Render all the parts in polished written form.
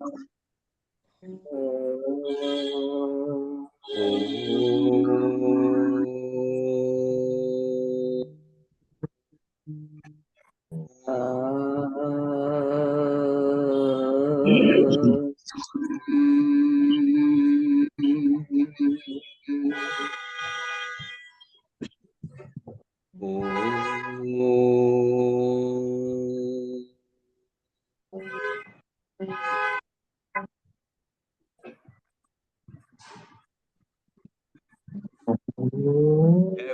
जय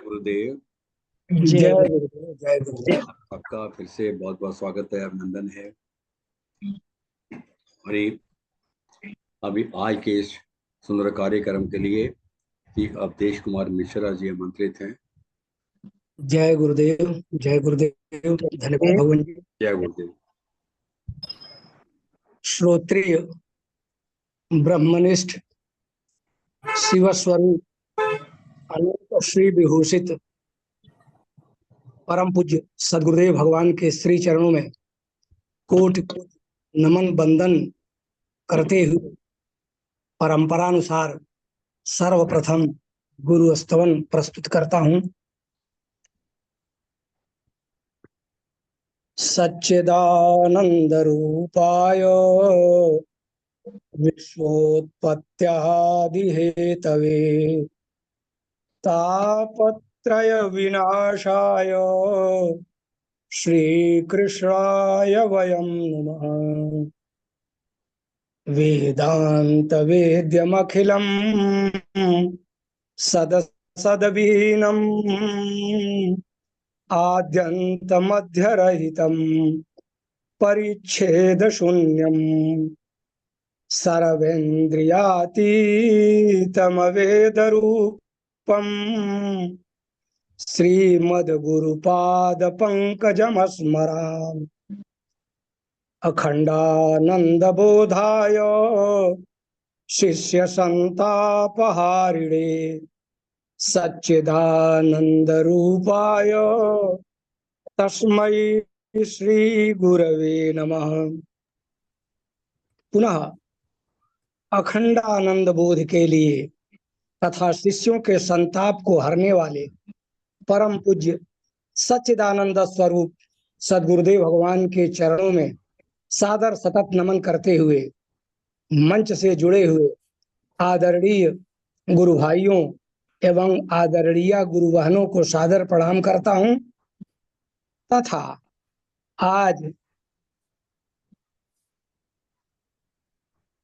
गुरुदेव। जय गुरुदेव। जय गुरुदेव। आपका फिर से बहुत बहुत स्वागत है, अभिनंदन है। और अभी आज के इस सुंदर कार्यक्रम के लिए अवधेश कुमार मिश्रा जी आमंत्रित हैं। जय गुरुदेव। जय गुरुदेव। धन्यवाद भगवान जी। जय गुरुदेव। श्रोत्रिय ब्रह्मनिष्ठ शिव स्वरूप अनंत श्री विभूषित परम पूज्य सदगुरुदेव भगवान के श्री चरणों में कोटि नमन बंदन करते हुए परंपरानुसार सर्वप्रथम गुरु स्तवन प्रस्तुत करता हूं। सच्चिदानंद रूपाय विश्वोत्पत्त्यादि हेतवे तापत्रय विनाशाय श्रीकृष्णाय वयं नमः। वेदांत वेद्यमखिलं सदसद्विहीनम् आद्यन्तमध्यरहितं परिच्छेदशून्यम् सर्वेन्द्रियातीतमवेदरूपम् श्रीमद्गुरुपादपङ्कजमस्मरामि। अखण्डानन्दबोधाय शिष्यसन्तापहारिणे सच्चिदानन्दरूपाय तस्मै श्री गुरवे नमः। पुनः अखंड आनंद बोध के लिए तथा शिष्यों के संताप को हरने वाले परम पूज्य सच्चिदानंद स्वरूप सदगुरुदेव भगवान के चरणों में सादर सतत नमन करते हुए मंच से जुड़े हुए आदरणीय गुरु भाइयों एवं आदरणीय गुरु बहनों को सादर प्रणाम करता हूं तथा आज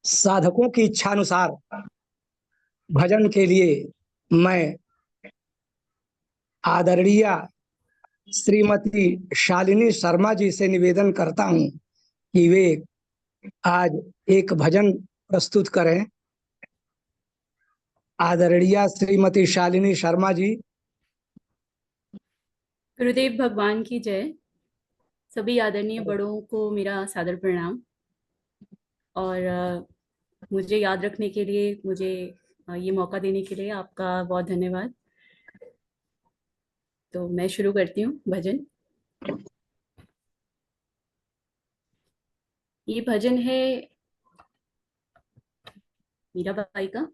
साधकों की इच्छानुसार भजन के लिए मैं आदरणीय श्रीमती शालिनी शर्मा जी से निवेदन करता हूं कि वे आज एक भजन प्रस्तुत करें। आदरणीय श्रीमती शालिनी शर्मा जी। गुरुदेव भगवान की जय। सभी आदरणीय बड़ों को मेरा सादर प्रणाम और मुझे याद रखने के लिए, मुझे ये मौका देने के लिए आपका बहुत धन्यवाद। तो मैं शुरू करती हूँ भजन। ये भजन है मीराबाई का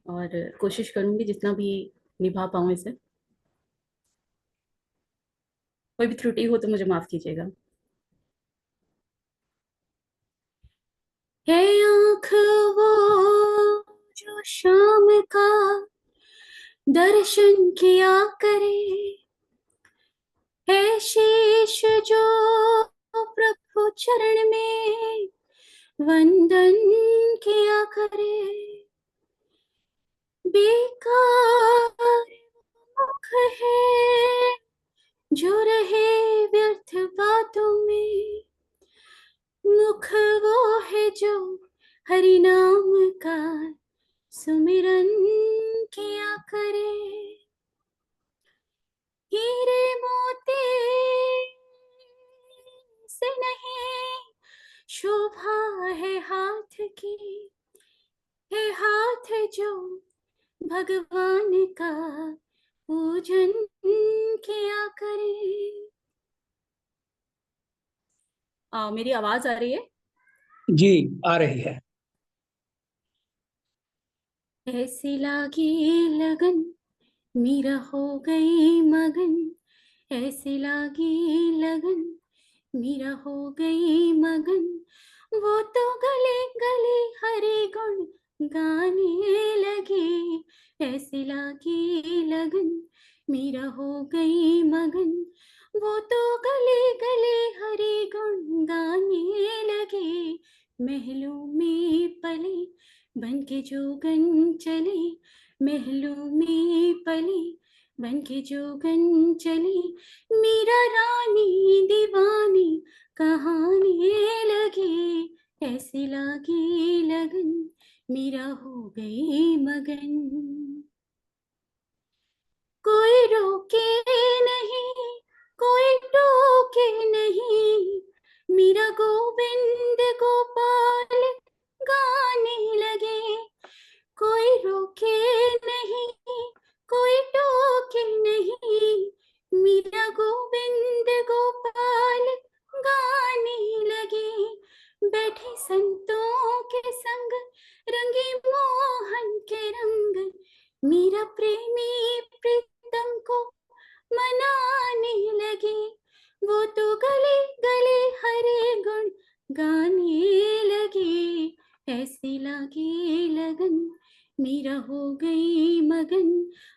और कोशिश करूंगी जितना भी निभा पाऊं इसे। कोई भी त्रुटि हो तो मुझे माफ कीजिएगा। है आँख वो जो शाम का दर्शन किया करे, है शीश जो प्रभु चरण में वंदन किया करे। बेकार मुख है जो रहे व्यर्थ बातों में, मुख वो है जो हरि नाम का सुमिरन किया करे। हीरे मोती से नहीं शोभा है हाथ की, है हाथ जो भगवान का पूजन किया करे। मेरी आवाज आ रही है? जी आ रही है। ऐसी लागी लगन मीरा हो गई मगन, ऐसी लागी लगन मीरा हो गई मगन, वो तो गले गले हरे गुण गाने लगी। ऐसी लागी लगन मीरा हो गई मगन, वो तो गले गले हरे गुण गाने लगे। महलों में पले बन के जोगन चले, महलों में पले बन के जोगन चली, मीरा रानी दीवानी कहाने लगी। ऐसी लागी लगन मीरा हो गई मगन, कोई रोके नहीं कोई टोके नहीं, मीरा गोविंद गोपाल गाने लगे। कोई रोके नहीं कोई टोके नहीं, मीरा गोविंद गोपाल गाने लगे। बैठे संतों के संग रंगी मोहन के रंग, मीरा प्रेमी प्रीतम को मनाने लगे। वो तो गले गले हरे गुण गाने लगे। ऐसी लागी लगन मीरा हो गई मगन,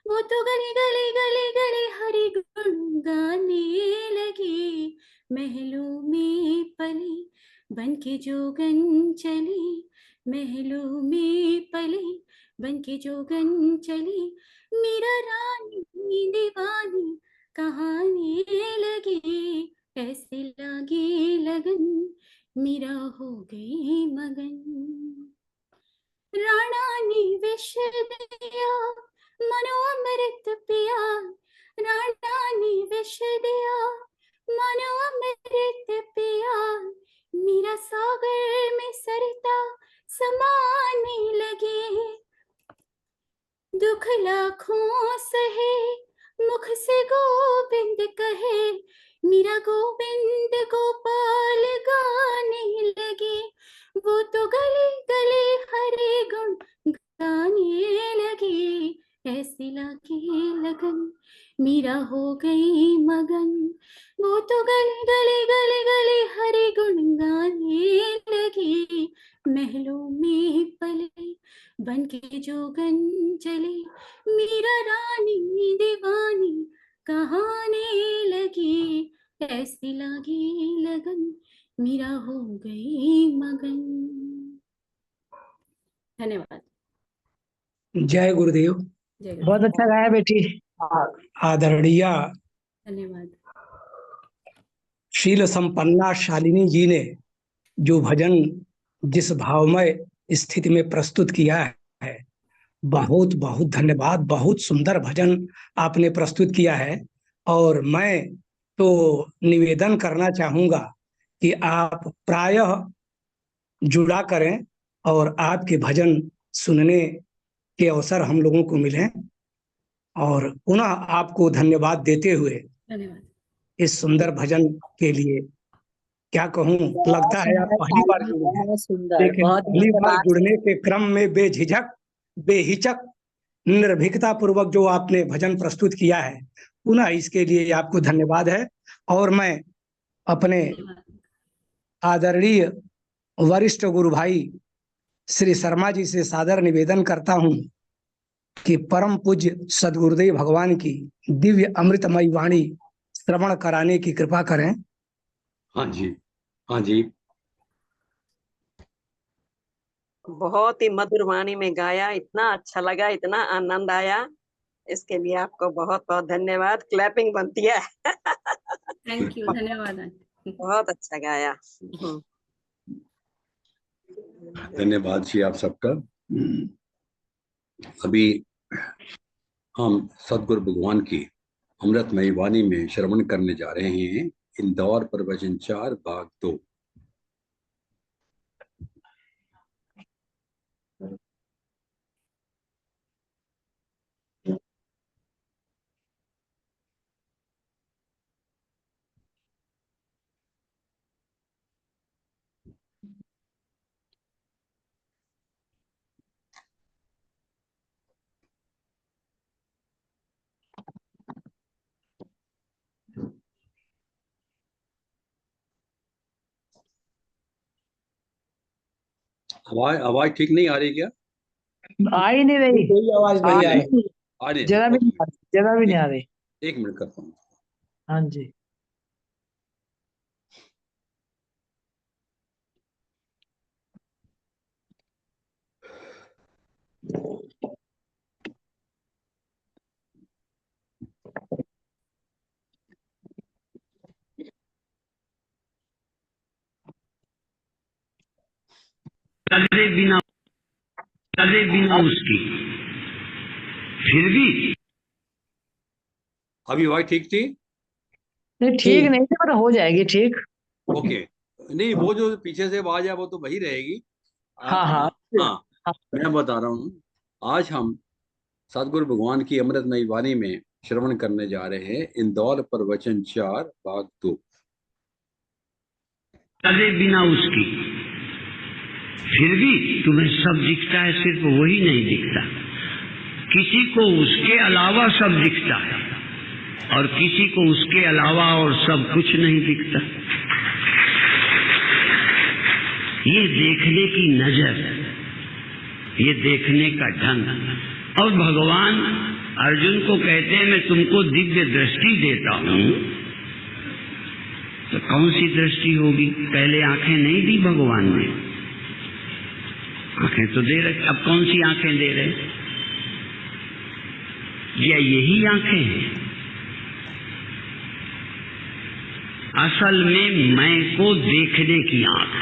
वो तो गले गले गले गले हरे गुण गाने लगे। महलों में पले बन के जोगन चले, महलों में पले बन के जोगन चली, मीरा रानी दीवानी कहानी लगी। ऐसी लागी लगन मीरा हो गई मगन, राणा ने विष दिया मनो अमृत पिया, राणा ने विष दिया मनो अमृत पिया, मीरा सागर में सरता समाने लगे। दुख लाखों सहे मुख से गोविंद कहे, मीरा गोविंद गोपाल गाने लगे। वो तो गले गले हरे गुण गाने लगे। ऐसी लागी लगन मीरा हो गई मगन, वो तो गले गले गले गले हरे गुण गाने लगे। महलों में पले बन के जोगन चले, मीरा रानी दीवानी कहाने लगी। ऐसी लागी लगन मीरा हो गई मगन। धन्यवाद। जय गुरुदेव। जय बहुत गुरुदेव। अच्छा गाया बेटी। आदरणीय धन्यवाद। शील संपन्ना शालिनी जी ने जो भजन जिस भावमय स्थिति में प्रस्तुत किया है, बहुत बहुत धन्यवाद। बहुत सुंदर भजन आपने प्रस्तुत किया है। और मैं तो निवेदन करना चाहूंगा कि आप प्रायः जुड़ा करें और आपके भजन सुनने के अवसर हम लोगों को मिलें। और पुनः आपको धन्यवाद देते हुए धन्यवाद। इस सुंदर भजन के लिए क्या कहूँ, लगता है आप पहली बार जुड़े हैं, बहुत सुंदर, लेकिन बहुत पहली बार धन्यवाद। जुड़ने के क्रम में बेझिझक बेहिचक निर्भीकता पूर्वक जो आपने भजन प्रस्तुत किया है, पुनः इसके लिए आपको धन्यवाद है। और मैं अपने आदरणीय वरिष्ठ गुरु भाई श्री शर्मा जी से सादर निवेदन करता हूं कि परम पूज्य सदगुरुदेव भगवान की दिव्य अमृतमयी वाणी श्रवण कराने की कृपा करें। हाँ जी, हाँ जी। बहुत ही मधुर वाणी में गाया, इतना अच्छा लगा, इतना आनंद आया, इसके लिए आपको बहुत बहुत धन्यवाद। क्लैपिंग बनती है। Thank you. धन्यवाद। बहुत अच्छा गाया। धन्यवाद जी आप सबका। अभी हम सदगुरु भगवान की अमृतमयी वाणी में श्रवण करने जा रहे हैं। इंदौर प्रवचन 4 भाग 2। आवाज आवाज ठीक नहीं आ रही क्या? आ ही नहीं रही, कोई आवाज आ नहीं ही आए। नहीं, आ रही जरा भी ओके, नहीं आ रही, जरा भी नहीं आ रही। एक मिनट करता हूँ। हाँ जी। करे बिना उसकी, फिर भी अभी आवाज ठीक थी? नहीं ठीक नहीं थी, पर हो जाएगी ठीक। ओके, नहीं वो जो पीछे से आवाज है वो तो वही रहेगी। हाँ हाँ हाँ, हाँ। मैं बता रहा हूँ। आज हम सतगुरु भगवान की अमृतमयी वाणी में श्रवण करने जा रहे हैं इंदौर प्रवचन 4 भाग 2। करे बिना उसकी, फिर भी तुम्हें सब दिखता है, सिर्फ वही नहीं दिखता। किसी को उसके अलावा सब दिखता है और किसी को उसके अलावा और सब कुछ नहीं दिखता। ये देखने की नजर, ये देखने का ढंग। और भगवान अर्जुन को कहते हैं मैं तुमको दिव्य दृष्टि देता हूं। तो कौन सी दृष्टि होगी? पहले आंखें नहीं दी भगवान ने, आंखें तो दे रहे, अब कौन सी आंखें दे रहे? या यही आंखें हैं? असल में मैं को देखने की आंख,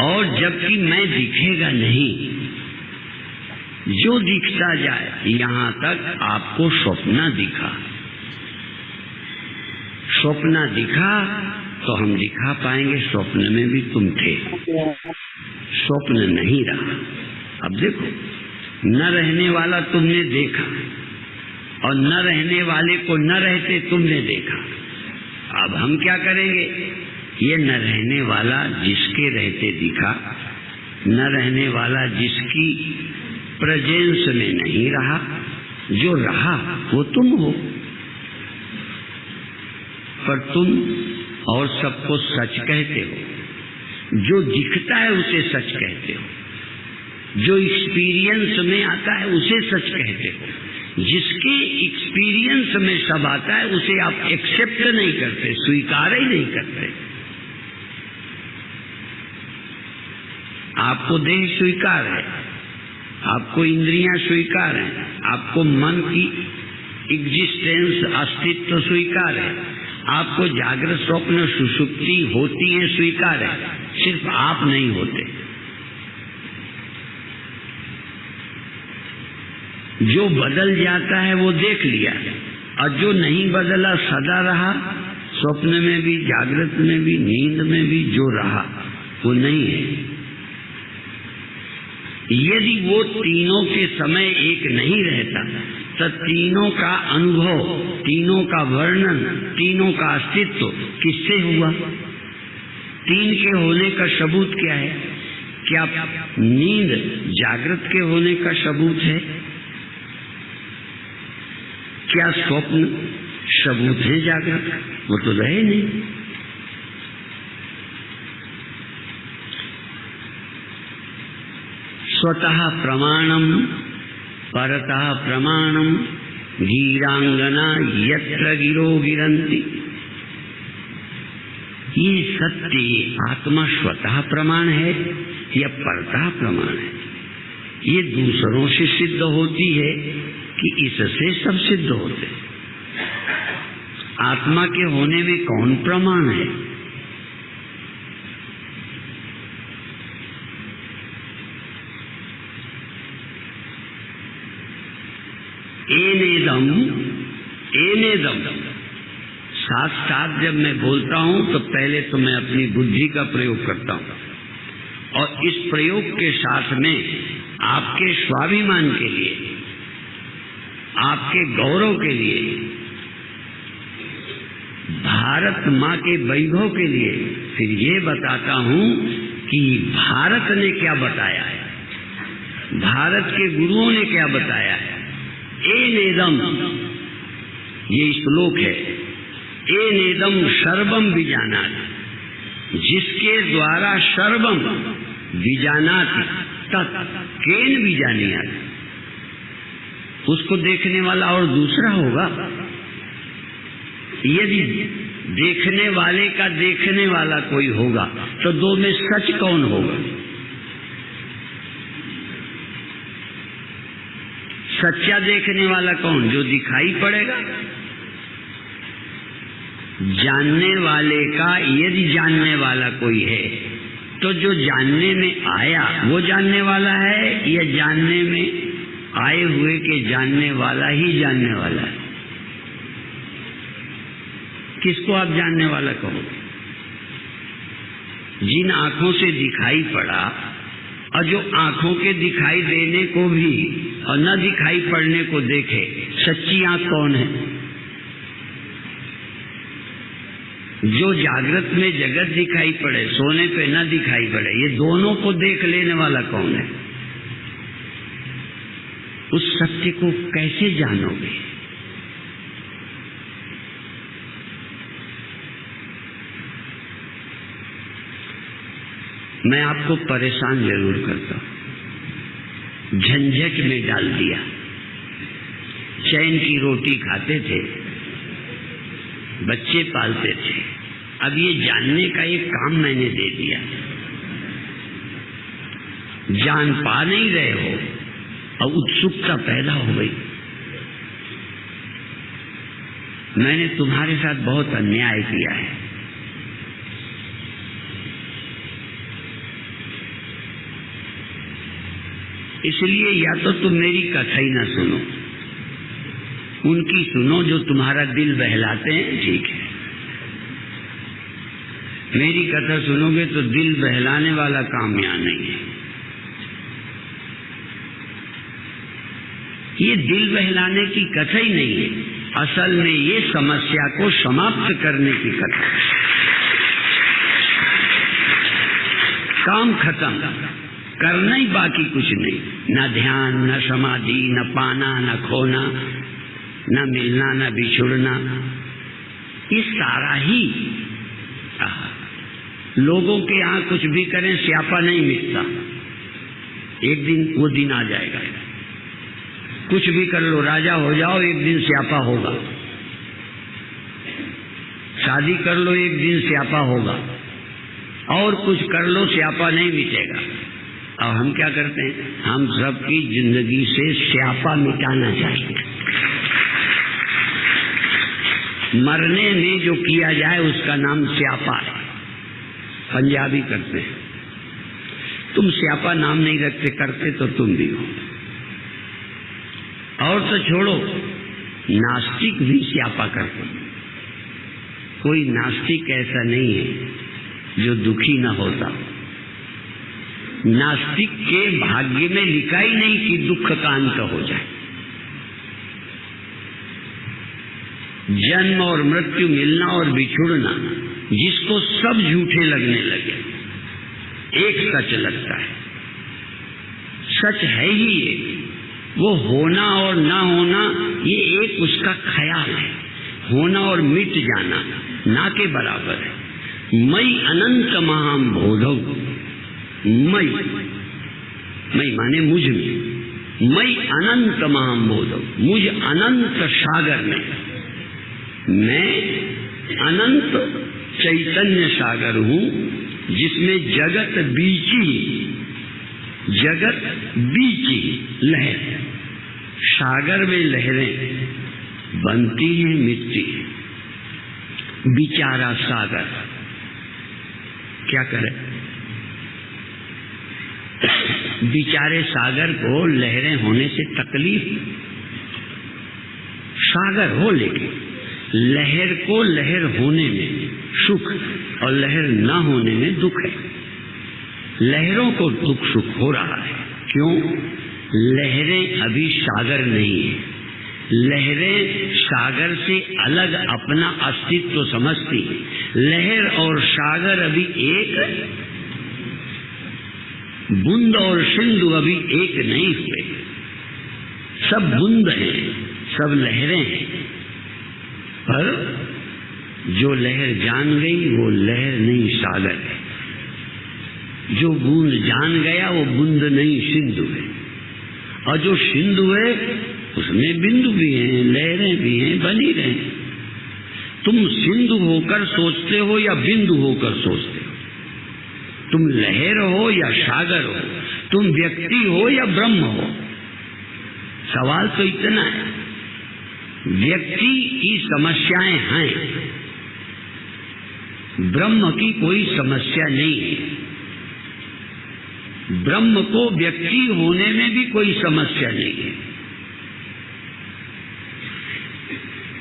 और जबकि मैं दिखेगा नहीं, जो दिखता जाए। यहां तक आपको स्वप्न दिखा, स्वप्न दिखा तो हम दिखा पाएंगे स्वप्न में भी तुम थे। स्वप्न नहीं रहा। अब देखो, न रहने वाला तुमने देखा और न रहने वाले को न रहते तुमने देखा। अब हम क्या करेंगे? ये न रहने वाला जिसके रहते दिखा, न रहने वाला जिसकी प्रेजेंस में नहीं रहा, जो रहा वो तुम हो। पर तुम और सबको सच कहते हो। जो दिखता है उसे सच कहते हो, जो एक्सपीरियंस में आता है उसे सच कहते हो। जिसके एक्सपीरियंस में सब आता है उसे आप एक्सेप्ट नहीं करते, स्वीकार ही नहीं करते। आपको देह स्वीकार है, आपको इंद्रियां स्वीकार हैं, आपको मन की एग्जिस्टेंस, अस्तित्व स्वीकार है, आपको जागृत स्वप्न सुषुप्ति होती है स्वीकार है, सिर्फ आप नहीं होते। जो बदल जाता है वो देख लिया, और जो नहीं बदला सदा रहा, स्वप्न में भी जागृत में भी नींद में भी जो रहा वो नहीं है। यदि वो तीनों के समय एक नहीं रहता तो तीनों का अनुभव, तीनों का वर्णन, तीनों का अस्तित्व किससे हुआ? तीन के होने का सबूत क्या है? क्या नींद जागृत के होने का सबूत है? क्या स्वप्न सबूत है जागृत? वो तो रहे नहीं। स्वतः प्रमाणम परतः प्रमाणम गिरांगना यत्र गिरो गिरंती। ये सत्य आत्मा स्वतः प्रमाण है या परतः प्रमाण है? ये दूसरों से सिद्ध होती है कि इससे सब सिद्ध होते? आत्मा के होने में कौन प्रमाण है? एनेदम, एनेदम साथ साथ जब मैं बोलता हूं तो पहले तो मैं अपनी बुद्धि का प्रयोग करता हूं, और इस प्रयोग के साथ में आपके स्वाभिमान के लिए, आपके गौरव के लिए, भारत माँ के वैभव के लिए फिर ये बताता हूं कि भारत ने क्या बताया है, भारत के गुरुओं ने क्या बताया है। एनेदम, ये श्लोक है। एनेदम सर्वम विजानाति, जिसके द्वारा सर्वम विजानाति तत् केन विजानीयात्, उसको देखने वाला और दूसरा होगा। यदि देखने वाले का देखने वाला कोई होगा तो दो में सच कौन होगा? सच्चा देखने वाला कौन? जो दिखाई पड़ेगा। जानने वाले का यदि जानने वाला कोई है तो जो जानने में आया वो जानने वाला है, या जानने में आए हुए के जानने वाला ही जानने वाला है? किसको आप जानने वाला कहोगे? जिन आंखों से दिखाई पड़ा और जो आंखों के दिखाई देने को भी और न दिखाई पड़ने को देखे, सच्ची आंख कौन है? जो जागृत में जगत दिखाई पड़े, सोने पे न दिखाई पड़े, ये दोनों को देख लेने वाला कौन है? उस सत्य को कैसे जानोगे? मैं आपको परेशान जरूर करता हूं, झंझट में डाल दिया। चैन की रोटी खाते थे, बच्चे पालते थे, अब ये जानने का एक काम मैंने दे दिया। जान पा नहीं रहे हो और उत्सुकता पैदा हो गई। मैंने तुम्हारे साथ बहुत अन्याय किया है। इसलिए या तो तुम मेरी कथा ही ना सुनो, उनकी सुनो जो तुम्हारा दिल बहलाते हैं, ठीक है। मेरी कथा सुनोगे तो दिल बहलाने वाला काम यहाँ नहीं है। ये दिल बहलाने की कथा ही नहीं है, असल में ये समस्या को समाप्त करने की कथा है। काम खत्म, करना ही बाकी कुछ नहीं। न ध्यान, न समाधि, न पाना, न खोना, न मिलना, न बिछुड़ना, ये सारा ही। लोगों के यहाँ कुछ भी करें स्यापा नहीं मिटता, एक दिन वो दिन आ जाएगा। कुछ भी कर लो, राजा हो जाओ, एक दिन स्यापा होगा। शादी कर लो, एक दिन स्यापा होगा। और कुछ कर लो, स्यापा नहीं मिटेगा। अब हम क्या करते हैं? हम सबकी जिंदगी से स्यापा मिटाना चाहिए। मरने में जो किया जाए उसका नाम स्यापा है, पंजाबी करते हैं। तुम स्यापा नाम नहीं रखते, करते तो तुम भी हो। और तो छोड़ो, नास्तिक भी स्यापा करते। कोई नास्तिक ऐसा नहीं है जो दुखी ना होता। नास्तिक के भाग्य में लिखा ही नहीं कि दुख का अंत हो जाए। जन्म और मृत्यु, मिलना और बिछुड़ना, जिसको सब झूठे लगने लगे, एक सच लगता है। सच है ही ये, वो होना और ना होना ये एक उसका ख्याल है। होना और मिट जाना ना के बराबर है। मई अनंत महाम बोधव, मई माने मुझ में, मई अनंत महाम बोधव, मुझ अनंत सागर में, मैं अनंत चैतन्य सागर हूं जिसमें जगत बीची लहर। सागर में लहरें बनती हैं, मिटती हैं। बेचारा सागर क्या करे? बेचारे सागर को लहरें होने से तकलीफ। सागर हो लेकिन लहर को लहर होने में सुख और लहर न होने में दुख है। लहरों को दुख सुख हो रहा है। क्यों? लहरें अभी सागर नहीं है। लहरें सागर से अलग अपना अस्तित्व समझती। लहर और सागर अभी एक, बूंद और सिंधु अभी एक नहीं हुए। सब बूंद हैं, सब लहरें हैं, पर जो लहर जान गई वो लहर नहीं सागर है। जो बूंद जान गया वो बूंद नहीं सिंधु है, और जो सिंधु है उसमें बिंदु भी हैं, लहरें भी हैं, बनी रहे। तुम सिंधु होकर सोचते हो या बिंदु होकर सोचते हो? तुम लहर हो या सागर हो? तुम व्यक्ति हो या ब्रह्म हो? सवाल तो इतना है। व्यक्ति की समस्याएं हैं, ब्रह्म की कोई समस्या नहीं है। ब्रह्म को व्यक्ति होने में भी कोई समस्या नहीं है।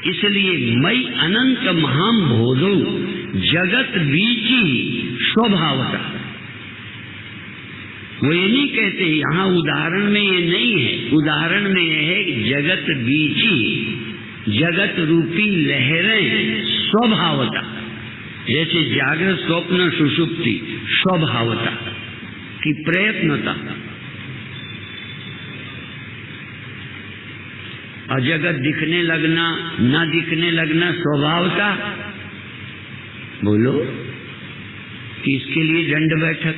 इसलिए मई अनंत महाम बोधो जगत बीची स्वभावता। वो ये नहीं कहते, यहाँ उदाहरण में ये नहीं है, उदाहरण में ये है जगत बीची, जगत रूपी लहरें स्वभावता। जैसे जागृत स्वप्न सुषुप्ति स्वभावता की प्रयत्नता, और जगत दिखने लगना ना दिखने लगना स्वभावता। बोलो कि इसके लिए दंड बैठक।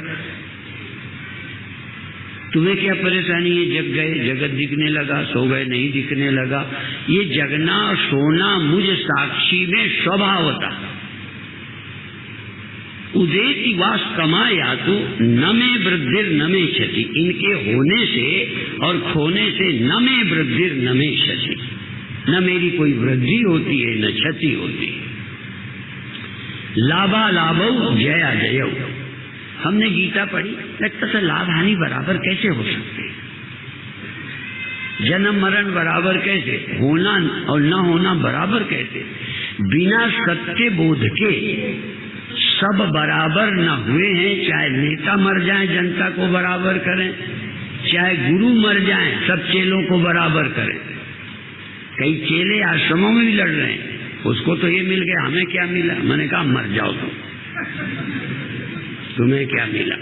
तुम्हें क्या परेशानी है? जग गए, जगत दिखने लगा, सो गए, नहीं दिखने लगा। ये जगना सोना मुझ साक्षी में स्वभावता। उदेति वास कमाया तो न में वृद्धिर न में क्षति। इनके होने से और खोने से न में वृद्धिर न में क्षति। न मेरी कोई वृद्धि होती है न क्षति होती है। लाभा लाभो जया जयो। हमने गीता पढ़ी, लगता था लाभ हानि बराबर कैसे हो सकते हैं? जन्म मरण बराबर कैसे? होना और न होना बराबर कैसे? बिना सत्य बोध के सब बराबर न हुए हैं। चाहे नेता मर जाए जनता को बराबर करें, चाहे गुरु मर जाए सब चेलों को बराबर करें। कई चेले आश्रमों में भी लड़ रहे हैं, उसको तो ये मिल गया, हमें क्या मिला? मैंने कहा मर जाओ तुम्हें क्या मिला?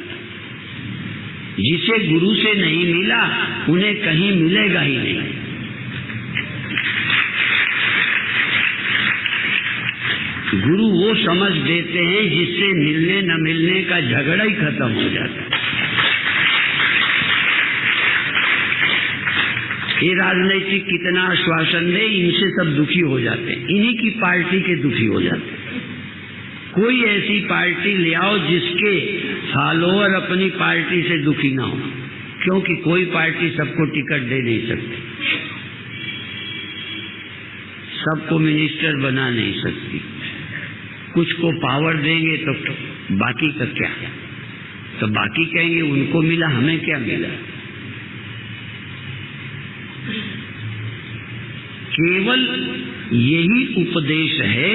जिसे गुरु से नहीं मिला उन्हें कहीं मिलेगा ही नहीं। गुरु वो समझ देते हैं जिससे मिलने न मिलने का झगड़ा ही खत्म हो जाता है। ये राजनीतिक कितना आश्वासन दे, इनसे सब दुखी हो जाते हैं, इन्हीं की पार्टी के दुखी हो जाते हैं। कोई ऐसी पार्टी ले आओ जिसके फॉलोअर अपनी पार्टी से दुखी ना हो, क्योंकि कोई पार्टी सबको टिकट दे नहीं सकती, सबको मिनिस्टर बना नहीं सकती। कुछ को पावर देंगे तो बाकी का क्या? तो बाकी कहेंगे उनको मिला, हमें क्या मिला? केवल यही उपदेश है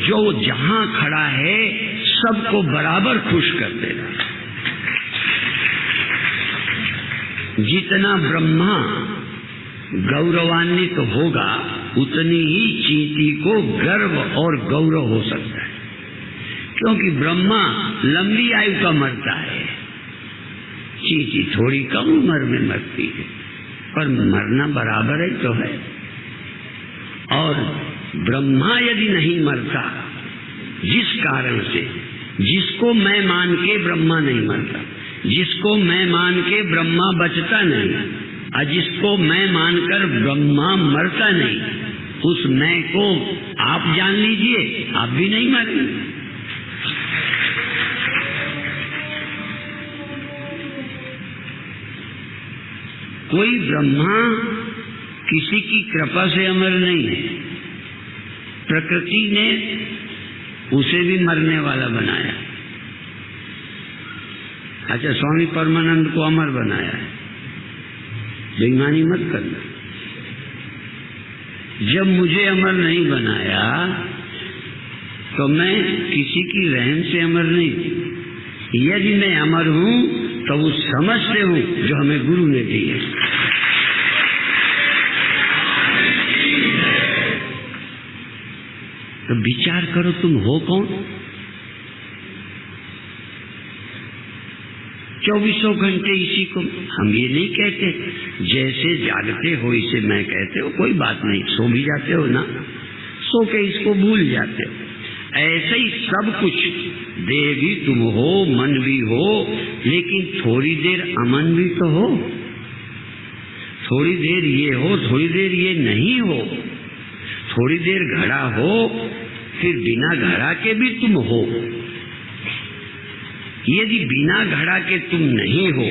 जो जहां खड़ा है सबको बराबर खुश कर देगा। जितना ब्रह्मा गौरवान्वित होगा उतनी ही चींटी को गर्व और गौरव हो सकता है, क्योंकि ब्रह्मा लंबी आयु का मरता है, चींटी थोड़ी कम उम्र में मरती है, पर मरना बराबर ही तो है। और ब्रह्मा यदि नहीं मरता, जिस कारण से, जिसको मैं मान के ब्रह्मा नहीं मरता, जिसको मैं मान के ब्रह्मा बचता नहीं, और जिसको मैं मानकर ब्रह्मा मरता नहीं, उस मैं को आप जान लीजिए, आप भी नहीं मरेंगे। कोई ब्रह्मा किसी की कृपा से अमर नहीं है, प्रकृति ने उसे भी मरने वाला बनाया। अच्छा, स्वामी परमानंद को अमर बनाया है, बेईमानी मत करना। जब मुझे अमर नहीं बनाया तो मैं किसी की रहम से अमर नहीं। यदि मैं अमर हूं तो उस समझ से हूं जो हमें गुरु ने दी है। तो विचार करो, तुम हो कौन? 24 घंटे इसी को हम ये नहीं कहते, जैसे जागते हो इसे मैं कहते हो, कोई बात नहीं, सो भी जाते हो ना, सो के इसको भूल जाते हो। ऐसे ही सब कुछ, देह भी तुम हो, मन भी हो, लेकिन थोड़ी देर अमन भी तो हो, थोड़ी देर ये हो, थोड़ी देर ये नहीं हो, थोड़ी देर घड़ा हो, फिर बिना घड़ा के भी तुम हो। यदि बिना घड़ा के तुम नहीं हो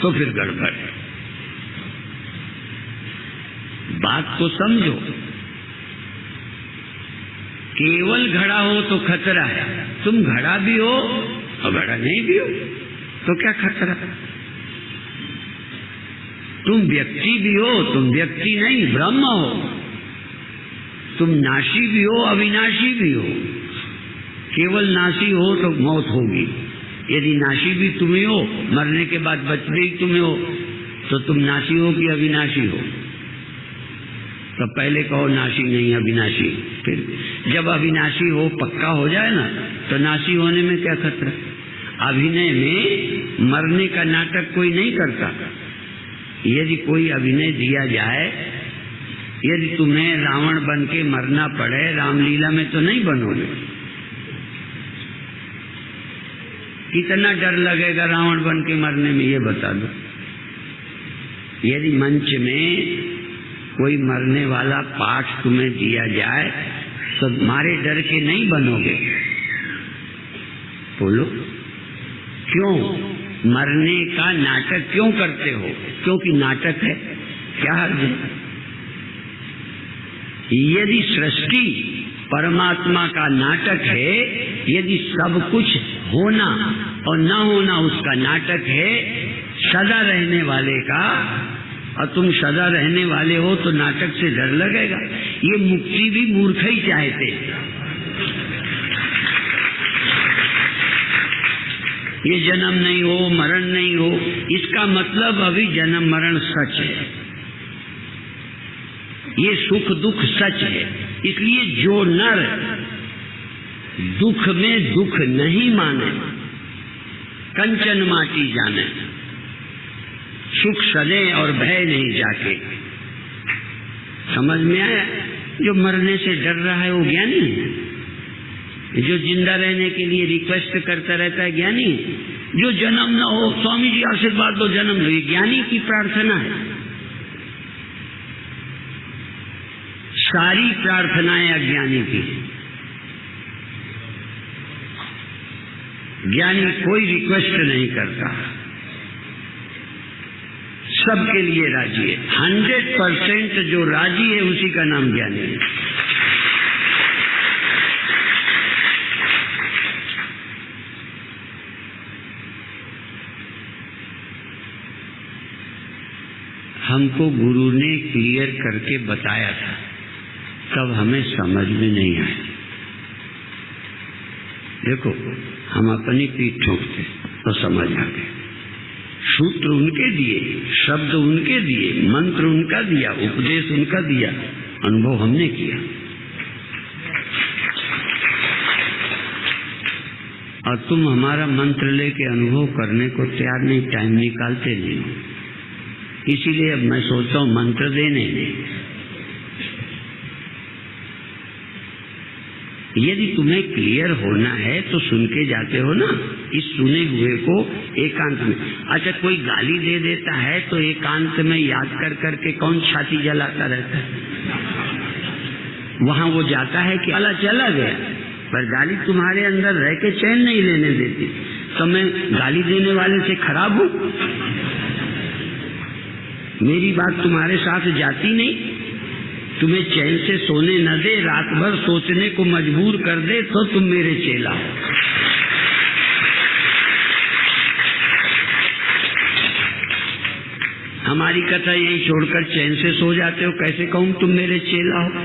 तो फिर गड़बड़ है। बात को समझो, केवल घड़ा हो तो खतरा है, तुम घड़ा भी हो और घड़ा नहीं भी हो तो क्या खतरा? तुम व्यक्ति भी हो, तुम व्यक्ति नहीं ब्रह्म हो, तुम नाशी भी हो, अविनाशी भी हो। केवल नाशी हो तो मौत होगी, यदि नाशी भी तुम्हें हो, मरने के बाद बचते ही तुम्हें हो, तो तुम नाशी हो कि अविनाशी हो? तो पहले कहो नाशी नहीं अविनाशी, फिर जब अविनाशी हो पक्का हो जाए ना, तो नाशी होने में क्या खतरा? अभिनय में मरने का नाटक कोई नहीं करता। यदि कोई अभिनय दिया जाए, यदि तुम्हें रावण बन के मरना पड़े, रामलीला में तो नहीं बनोगे। कितना डर लगेगा रावण बन के मरने में, ये बता दो। यदि मंच में कोई मरने वाला पाठ तुम्हें दिया जाए तो मारे डर के नहीं बनोगे। बोलो क्यों? मरने का नाटक क्यों करते हो? क्योंकि नाटक है, क्या हर्ज है? यदि सृष्टि परमात्मा का नाटक है, यदि सब कुछ होना और न होना उसका नाटक है, सदा रहने वाले का, और तुम सदा रहने वाले हो तो नाटक से डर लगेगा। ये मुक्ति भी मूर्ख ही चाहते, ये जन्म नहीं हो, मरण नहीं हो, इसका मतलब अभी जन्म मरण सच है, ये सुख दुख सच है। इसलिए जो नर दुख में दुख नहीं माने, कंचन माटी जाने, सुख सदे और भय नहीं जाके। समझ में आया? जो मरने से डर रहा है वो ज्ञानी है, जो जिंदा रहने के लिए रिक्वेस्ट करता रहता है ज्ञानी है। जो जन्म न हो, स्वामी जी आशीर्वाद दो जन्म लो, ये ज्ञानी की प्रार्थना है। सारी प्रार्थनाएं अज्ञानी की। ज्ञानी कोई रिक्वेस्ट नहीं करता, सबके लिए राजी है। 100% जो राजी है उसी का नाम ज्ञानी है। हमको गुरु ने क्लियर करके बताया था, तब हमें समझ में नहीं आया। देखो, हम अपनी पीठ ठोकते तो समझ आ गए। सूत्र उनके दिए, शब्द उनके दिए, मंत्र उनका दिया, उपदेश उनका दिया, अनुभव हमने किया। और तुम हमारा मंत्र लेके अनुभव करने को तैयार नहीं, टाइम निकालते नहीं। इसीलिए अब मैं सोचता हूं मंत्र देने नहीं। यदि तुम्हें क्लियर होना है तो सुन के जाते हो ना, इस सुने हुए को एकांत में। अच्छा, कोई गाली दे देता है तो एकांत में याद कर करके कौन छाती जलाता रहता है? वहां वो जाता है कि अल्लाह चला गया, पर गाली तुम्हारे अंदर रह के चैन नहीं लेने देती। तो मैं गाली देने वाले से खराब हूं? मेरी बात तुम्हारे साथ जाती नहीं? तुम्हें चैन से सोने न दे, रात भर सोचने को मजबूर कर दे, तो तुम मेरे चेला हो। हमारी कथा यही छोड़कर चैन से सो जाते हो, कैसे कहूं तुम मेरे चेला हो?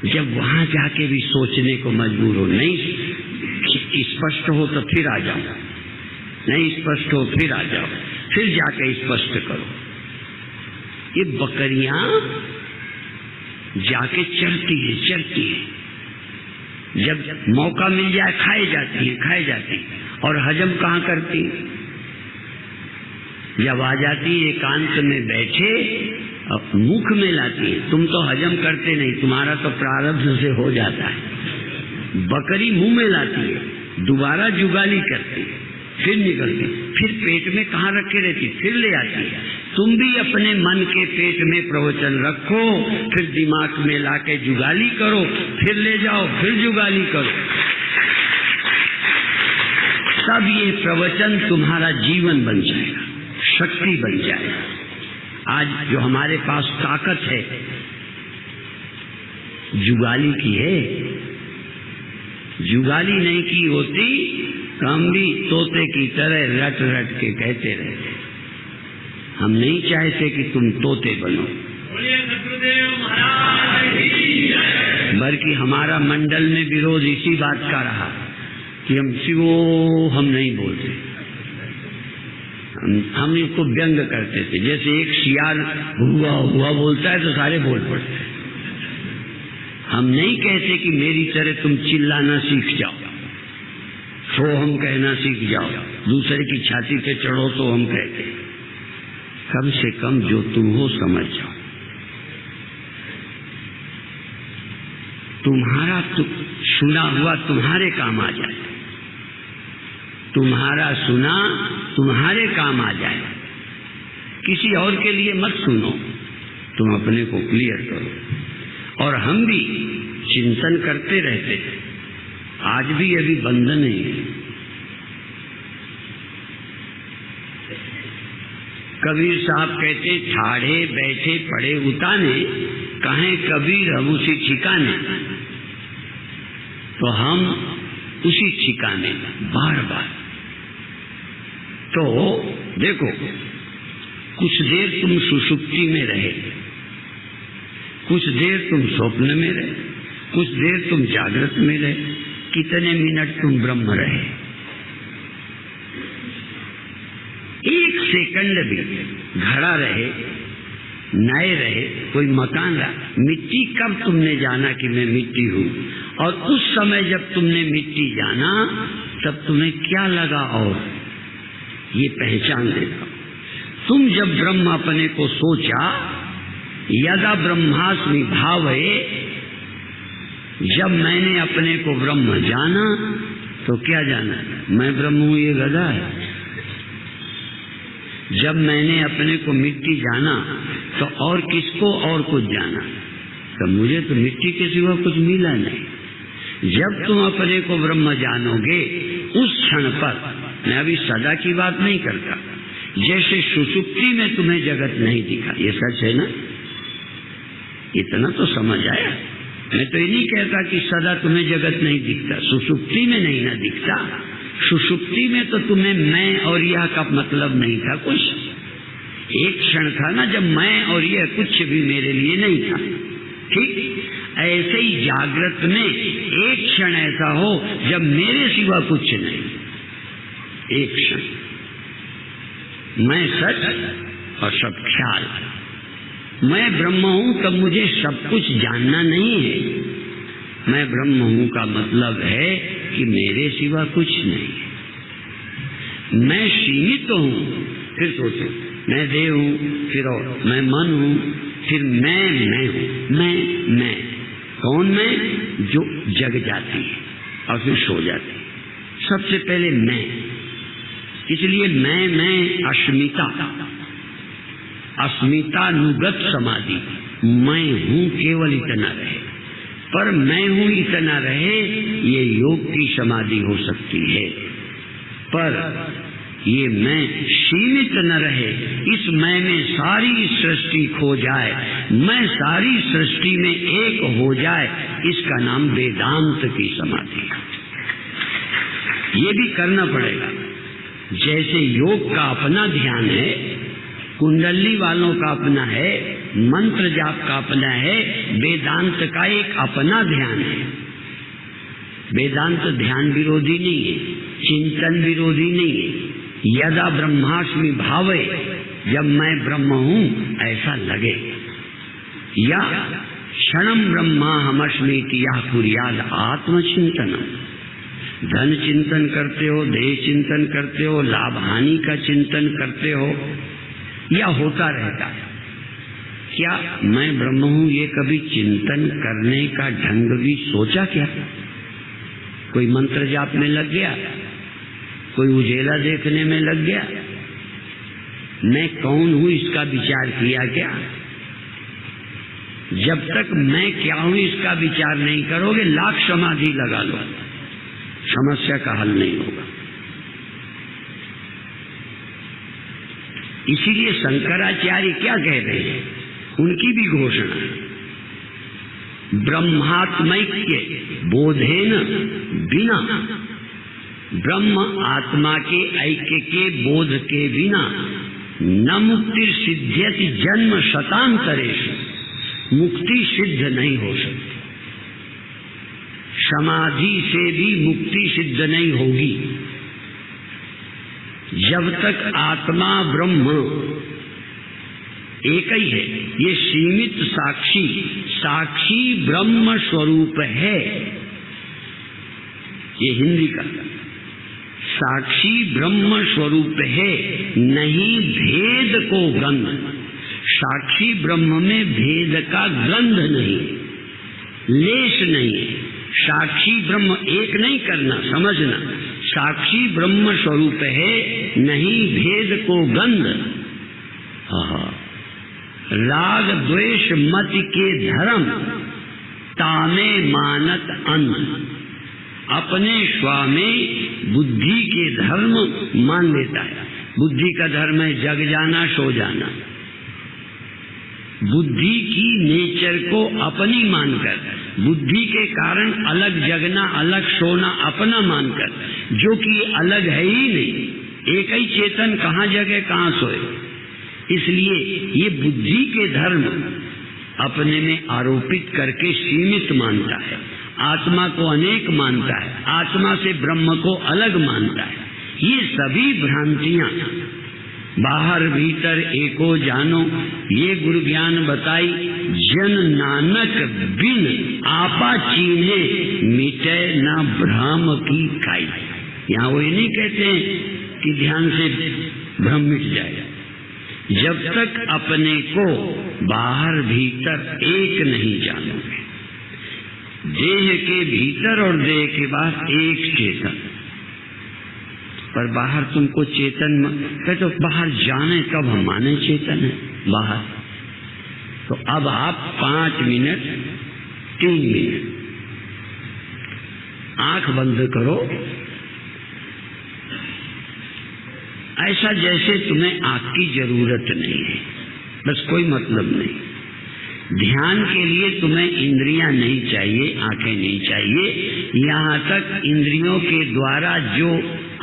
जब वहां जाके भी सोचने को मजबूर हो, नहीं स्पष्ट हो तो फिर आ जाओ, नहीं स्पष्ट हो फिर आ जाओ, फिर जाके स्पष्ट करो। ये बकरियां जाके चरती है, जब मौका मिल जाए खाए जाती है, और हजम कहाँ करती? जब आ जाती एकांत में बैठे अब मुख में लाती है, तुम तो हजम करते नहीं, तुम्हारा तो प्रारब्ध से हो जाता है। बकरी मुंह में लाती है, दोबारा जुगाली करती है, फिर निकलती, फिर पेट में कहाँ रखे रहती, फिर ले आती है। तुम भी अपने मन के पेट में प्रवचन रखो, फिर दिमाग में लाके जुगाली करो, फिर ले जाओ, फिर जुगाली करो। तब ये प्रवचन तुम्हारा जीवन बन जाएगा, शक्ति बन जाएगा। आज जो हमारे पास ताकत है जुगाली की है, जुगाली नहीं की होती तो हम भी तोते की तरह रट रट के कहते रहते। हम नहीं चाहते कि तुम तोते बनो, बल्कि हमारा मंडल में विरोध इसी बात का रहा कि हम नहीं बोलते। हम इसको व्यंग करते थे, जैसे एक शियार हुआ हुआ बोलता है तो सारे बोल पड़ते हैं। हम नहीं कहते कि मेरी तरह तुम चिल्लाना सीख जाओ, तो हम कहना सीख जाओ, दूसरे की छाती पे चढ़ो तो हम कहते। कम से कम जो तुम हो समझ जाओ। तुम्हारा सुना हुआ तुम्हारे काम आ जाए, तुम्हारा सुना तुम्हारे काम आ जाए। किसी और के लिए मत सुनो, तुम अपने को क्लियर करो। और हम भी चिंतन करते रहते हैं, आज भी अभी बंद नहीं है। कबीर साहब कहते, ठाड़े बैठे पड़े उताने, कहें कबीर हम उसी ठिकाने। तो हम उसी ठिकाने बार बार। तो देखो, कुछ देर तुम सुषुप्ति में रहे, कुछ देर तुम स्वप्न में रहे, कुछ देर तुम जागृत में रहे, कितने मिनट तुम ब्रह्म रहे। एक सेकंड भी घड़ा रहे, नए रहे, कोई मकान रहा, मिट्टी कब तुमने जाना कि मैं मिट्टी हूँ? और उस समय जब तुमने मिट्टी जाना तब तुम्हें क्या लगा? और ये पहचान लेना। तुम जब ब्रह्म अपने को सोचा, यदा ब्रह्मास्मि भावे, जब मैंने अपने को ब्रह्म जाना तो क्या जाना? मैं ब्रह्म हूं, ये गधा है। जब मैंने अपने को मिट्टी जाना तो और किसको और कुछ जाना? तो मुझे तो मिट्टी के सिवा कुछ मिला नहीं। जब तुम अपने को ब्रह्म जानोगे उस क्षण पर, मैं अभी सदा की बात नहीं करता, जैसे सुषुप्ति में तुम्हें जगत नहीं दिखा, ये सच है ना? इतना तो समझ आया। मैं तो ये नहीं कहता कि सदा तुम्हें जगत नहीं दिखता, सुषुप्ति में नहीं ना दिखता। सुषुप्ति में तो तुम्हें मैं और यह का मतलब नहीं था कुछ। एक क्षण था ना जब मैं और यह कुछ भी मेरे लिए नहीं था, ठीक? ऐसे ही जागृत में एक क्षण ऐसा हो जब मेरे सिवा कुछ नहीं। एक क्षण मैं सच और सब ख्याल। मैं ब्रह्म हूं तब मुझे सब कुछ जानना नहीं है। मैं ब्रह्म हूं का मतलब है कि मेरे सिवा कुछ नहीं है। मैं सीमित तो हूं, फिर सोचो, मैं देह हूं, फिर और मैं मन हूं, फिर मैं हूं। मैं कौन? मैं जो जग जाती है और फिर सो जाती है। सबसे पहले मैं, इसलिए मैं अस्मितानुगत समाधि, मैं हूं केवल इतना रहे। पर मैं हूं इतना रहे, ये योग की समाधि हो सकती है। पर ये मैं सीमित न रहे, इस मैं में सारी सृष्टि खो जाए, मैं सारी सृष्टि में एक हो जाए, इसका नाम वेदांत की समाधि। ये भी करना पड़ेगा। जैसे योग का अपना ध्यान है, कुंडली वालों का अपना है, मंत्र जाप का अपना है, वेदांत का एक अपना ध्यान है। वेदांत ध्यान विरोधी नहीं है, चिंतन विरोधी नहीं है। यदा ब्रह्मास्मि भावे, जब मैं ब्रह्म हूं ऐसा लगे, या क्षणम ब्रह्मा हमस्मीति या कुर्याद आत्मचिंतनम। धन चिंतन करते हो, देह चिंतन करते हो, लाभ हानि का चिंतन करते हो, या होता रहता है। क्या मैं ब्रह्म हूं ये कभी चिंतन करने का ढंग भी सोचा क्या? कोई मंत्र जाप में लग गया, कोई उजेला देखने में लग गया, मैं कौन हूं इसका विचार किया क्या? जब तक मैं क्या हूं इसका विचार नहीं करोगे, लाख समाधि लगा लो, समस्या का हल नहीं होगा। इसीलिए शंकराचार्य क्या कह रहे हैं, उनकी भी घोषणा, ब्रह्मात्मैक्य बोधेन बिना, ब्रह्म आत्मा के ऐक्य के बोध के बिना न मुक्ति सिद्ध्यति जन्म शतांतरेश, मुक्ति सिद्ध नहीं हो सकती। समाधि से भी मुक्ति सिद्ध नहीं होगी जब तक आत्मा ब्रह्म एक ही है। ये सीमित साक्षी, साक्षी ब्रह्म स्वरूप है, ये हिंदी का, साक्षी ब्रह्म स्वरूप है, नहीं भेद को गंध, साक्षी ब्रह्म में भेद का गंध नहीं, लेश नहीं है। साक्षी ब्रह्म एक नहीं करना, समझना, साक्षी ब्रह्म स्वरूप है, नहीं भेद को गंध। राग द्वेष मति के धर्म तामे मानत अन्न, अपने स्वामी बुद्धि के धर्म मान लेता है। बुद्धि का धर्म है जग जाना सो जाना, बुद्धि की नेचर को अपनी मानकर, बुद्धि के कारण अलग जगना अलग सोना अपना मानकर, जो कि अलग है ही नहीं, एक ही चेतन, कहाँ जगे कहाँ सोए। इसलिए ये बुद्धि के धर्म अपने में आरोपित करके सीमित मानता है, आत्मा को अनेक मानता है, आत्मा से ब्रह्म को अलग मानता है। ये सभी भ्रांतियां, बाहर भीतर एको जानो, ये गुरु ज्ञान बताई, जन नानक बिन आपा चीन्हे, मिटे ना भ्रम की काई। यहाँ वो ये नहीं कहते हैं कि ध्यान से भ्रम मिट जाएगा, जब तक अपने को बाहर भीतर एक नहीं जानोगे। देह के भीतर और देह के बाहर एक चेतन, पर बाहर तुमको चेतन कहे तो बाहर जाने तब हम माने चेतन है बाहर। तो अब आप 5 मिनट 3 मिनट आंख बंद करो, ऐसा जैसे तुम्हें आंख की जरूरत नहीं है, बस कोई मतलब नहीं। ध्यान के लिए तुम्हें इंद्रियां नहीं चाहिए, आंखें नहीं चाहिए, यहाँ तक इंद्रियों के द्वारा जो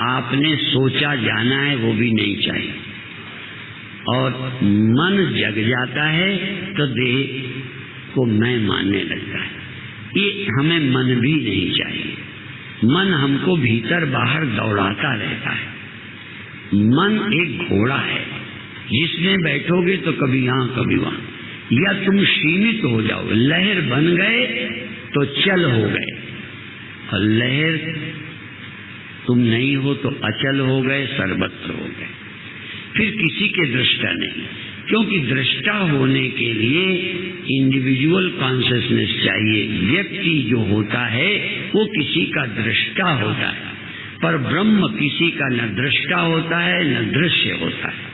आपने सोचा जाना है वो भी नहीं चाहिए। और मन जग जाता है तो देह को मैं मानने लगता है, ये हमें मन भी नहीं चाहिए। मन हमको भीतर बाहर दौड़ाता रहता है। मन एक घोड़ा है, जिसमें बैठोगे तो कभी यहाँ कभी वहां, या तुम सीमित हो जाओ, लहर बन गए तो चल हो गए, और लहर तुम नहीं हो तो अचल हो गए, सर्वत्र हो गए। फिर किसी के दृष्टा नहीं, क्योंकि दृष्टा होने के लिए इंडिविजुअल कॉन्शियसनेस चाहिए। व्यक्ति जो होता है वो किसी का दृष्टा होता है, पर ब्रह्म किसी का न दृष्टा होता है न दृश्य होता है,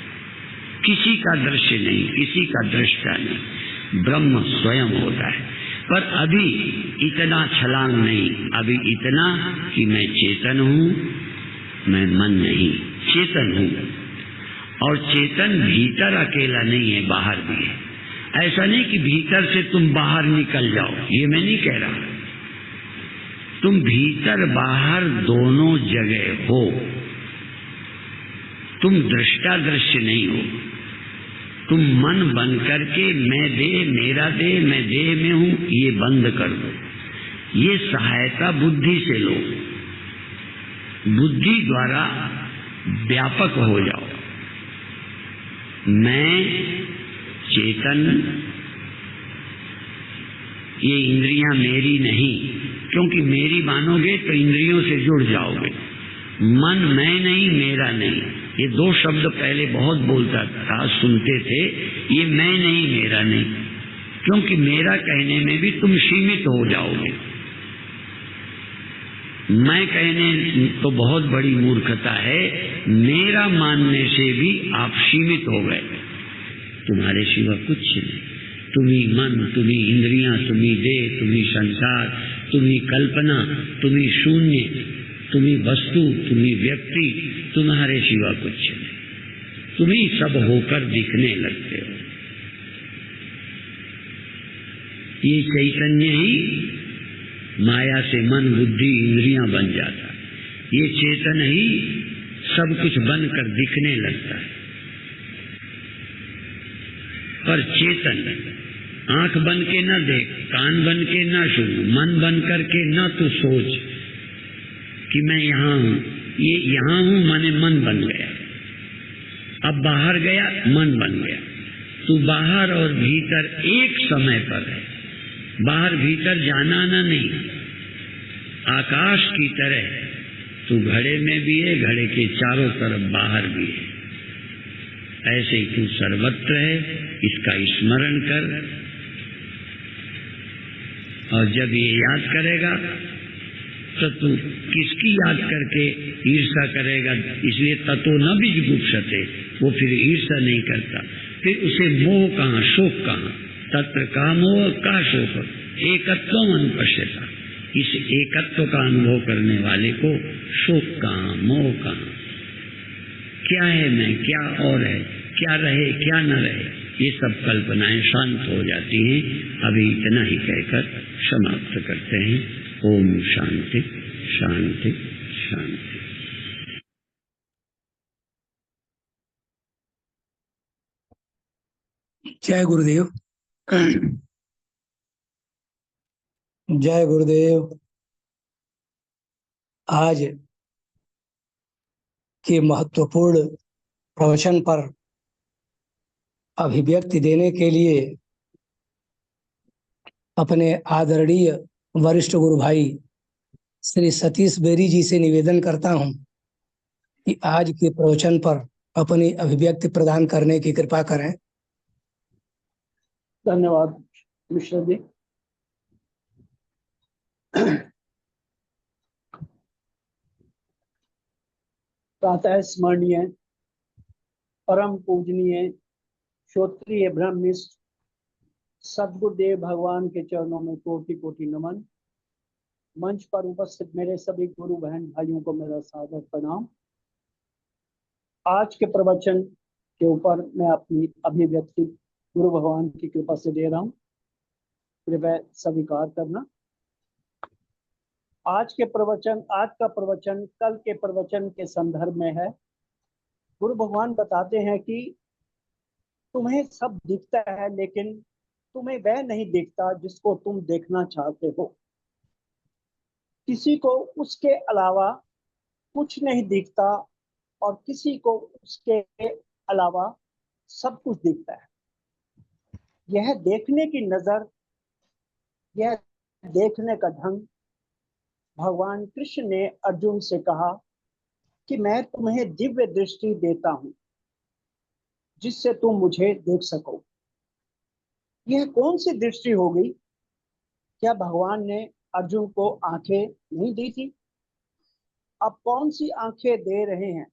किसी का दृश्य नहीं, किसी का दृष्टा नहीं, ब्रह्म स्वयं होता है। पर अभी इतना छलांग नहीं, अभी इतना कि मैं चेतन हूँ, मैं मन नहीं, चेतन हूँ। और चेतन भीतर अकेला नहीं है, बाहर भी है। ऐसा नहीं कि भीतर से तुम बाहर निकल जाओ, ये मैं नहीं कह रहा। तुम भीतर बाहर दोनों जगह हो, तुम दृष्टा दृश्य नहीं हो। तुम मन बन करके मैं देह, मेरा देह, मैं देह में हूं, ये बंद कर दो। ये सहायता बुद्धि से लो, बुद्धि द्वारा व्यापक हो जाओ। मैं चेतन, ये इंद्रियां मेरी नहीं, क्योंकि मेरी मानोगे तो इंद्रियों से जुड़ जाओगे। मन मैं नहीं, मेरा नहीं, ये दो शब्द पहले बहुत बोलता था, सुनते थे, ये मैं नहीं, मेरा नहीं, क्योंकि मेरा कहने में भी तुम सीमित हो जाओगे। मैं कहने तो बहुत बड़ी मूर्खता है, मेरा मानने से भी आप सीमित हो गए। तुम्हारे सिवा कुछ नहीं, तुम्ही मन, तुम्ही इंद्रियां, तुम्ही देह, तुम्ही संसार, तुम्ही कल्पना, तुम्ही शून्य, तुम्ही वस्तु, तुम्ही व्यक्ति, तुम्हारे सिवा कुछ नहीं। तुम्ही सब होकर दिखने लगते हो। ये चैतन्य ही माया से मन, बुद्धि, इंद्रियां बन जाता है। ये चेतन ही सब कुछ बनकर दिखने लगता है। पर चेतन आंख बन के न देख, कान बन के न सुन, मन बन करके न तू सोच कि मैं यहाँ हूं। ये यहाँ हूं माने मन बन गया। अब बाहर गया, मन बन गया। तू बाहर और भीतर एक समय पर है। बाहर भीतर जाना ना नहीं, आकाश की तरह तू घड़े में भी है, घड़े के चारों तरफ बाहर भी है। ऐसे ही तू सर्वत्र है, इसका स्मरण कर। और जब ये याद करेगा तो तू किसकी याद करके ईर्षा करेगा? इसलिए ततो न विजुगुप्सते, वो फिर ईर्षा नहीं करता। फिर उसे मोह कहाँ, शोक कहाँ? तत्र का मोह का शोक, एकत्व अनुपश्यता। इस एकत्व का अनुभव करने वाले को शोक कहाँ, मोह कहाँ? क्या है मैं, क्या और है, क्या रहे क्या न रहे, ये सब कल्पनाएं शांत हो जाती हैं। अभी इतना ही कहकर समाप्त करते हैं। ओम शांति शांति शांति। जय गुरुदेव। जय गुरुदेव। आज के महत्वपूर्ण प्रवचन पर अभिव्यक्ति देने के लिए अपने आदरणीय वरिष्ठ गुरु भाई श्री सतीश बेरी जी से निवेदन करता हूं कि आज के प्रवचन पर अपनी अभिव्यक्ति प्रदान करने की कृपा करें। धन्यवाद मिश्रा जी। प्रातः स्मरणीय परम पूजनीय श्रोत्रिय ब्रह्मनिष्ठ सद्गुरुदेव भगवान के चरणों में कोटि कोटि नमन। मंच पर उपस्थित मेरे सभी गुरु बहन भाइयों को मेरा सादर प्रणाम। आज के प्रवचन के ऊपर मैं अपनी अभिव्यक्ति गुरु भगवान की कृपा से दे रहा हूँ, कृपया स्वीकार करना। आज का प्रवचन कल के प्रवचन के संदर्भ में है। गुरु भगवान बताते हैं कि तुम्हें सब दिखता है, लेकिन तुम्हें वह नहीं दिखता जिसको तुम देखना चाहते हो। किसी को उसके अलावा कुछ नहीं दिखता और किसी को उसके अलावा सब कुछ दिखता है। यह देखने की नजर, यह देखने का ढंग, भगवान कृष्ण ने अर्जुन से कहा कि मैं तुम्हें दिव्य दृष्टि देता हूं जिससे तुम मुझे देख सको। यह कौन सी दृष्टि होगी? क्या भगवान ने अर्जुन को आंखें नहीं दी थी? अब कौन सी आंखें दे रहे हैं?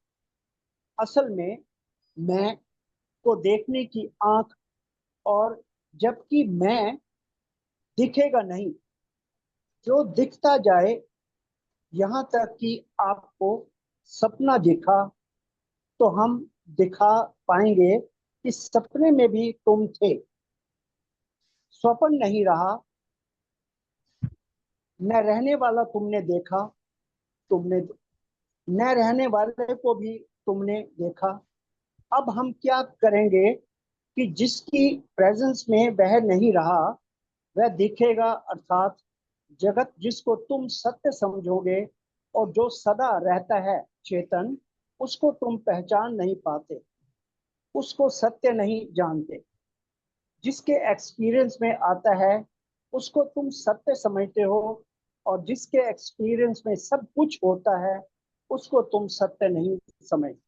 असल में मैं को देखने की आंख, और जबकि मैं दिखेगा नहीं, जो दिखता जाए, यहाँ तक कि आपको सपना दिखा तो हम दिखा पाएंगे कि सपने में भी तुम थे। स्वप्न नहीं रहा, न रहने वाला तुमने देखा, तुमने न रहने वाले को भी तुमने देखा। अब हम क्या करेंगे कि जिसकी प्रेजेंस में वह नहीं रहा वह दिखेगा, अर्थात जगत जिसको तुम सत्य समझोगे और जो सदा रहता है चेतन, उसको तुम पहचान नहीं पाते, उसको सत्य नहीं जानते। जिसके एक्सपीरियंस में आता है उसको तुम सत्य समझते हो, और जिसके एक्सपीरियंस में सब कुछ होता है उसको तुम सत्य नहीं समझते।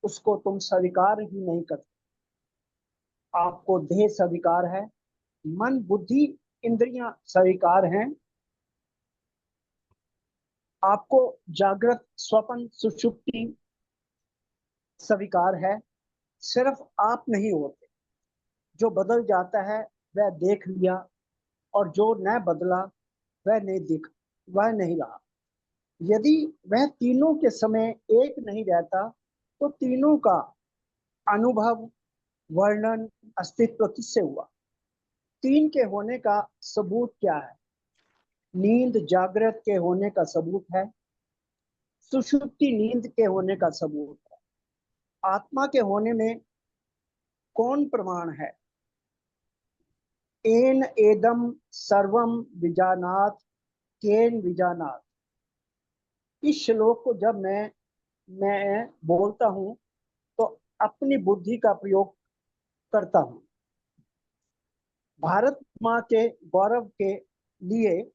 उसको तुम स्वीकार ही नहीं करते। आपको देह स्वीकार है, मन बुद्धि इंद्रियां स्वीकार हैं, आपको जागृत स्वप्न सुषुप्ति स्वीकार है। सिर्फ आप नहीं होते, जो बदल जाता है वह देख लिया, और जो न बदला वह नहीं रहा। यदि वह तीनों के समय एक नहीं रहता तो तीनों का अनुभव वर्णन अस्तित्व किससे हुआ? तीन के होने का सबूत क्या है? नींद जागृत के होने का सबूत है, सुषुप्ति नींद के होने का सबूत है। आत्मा के होने में कौन प्रमाण है? एन एदम सर्वम विजानात केन विजानात। इस श्लोक को जब मैं बोलता हूं तो अपनी बुद्धि का प्रयोग करता हूं। भारत माँ के गौरव के लिए,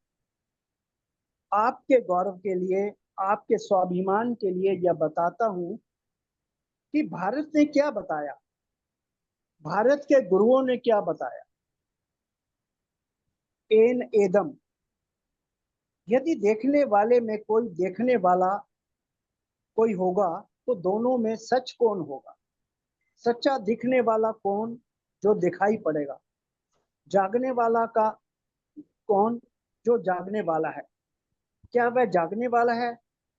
आपके गौरव के लिए, आपके स्वाभिमान के लिए यह बताता हूं कि भारत ने क्या बताया, भारत के गुरुओं ने क्या बताया। एन एदम, यदि देखने वाले में कोई देखने वाला कोई होगा तो दोनों में सच कौन होगा? सच्चा दिखने वाला कौन, जो दिखाई पड़ेगा? जागने वाला का कौन, जो जागने वाला है? क्या वह जागने वाला है,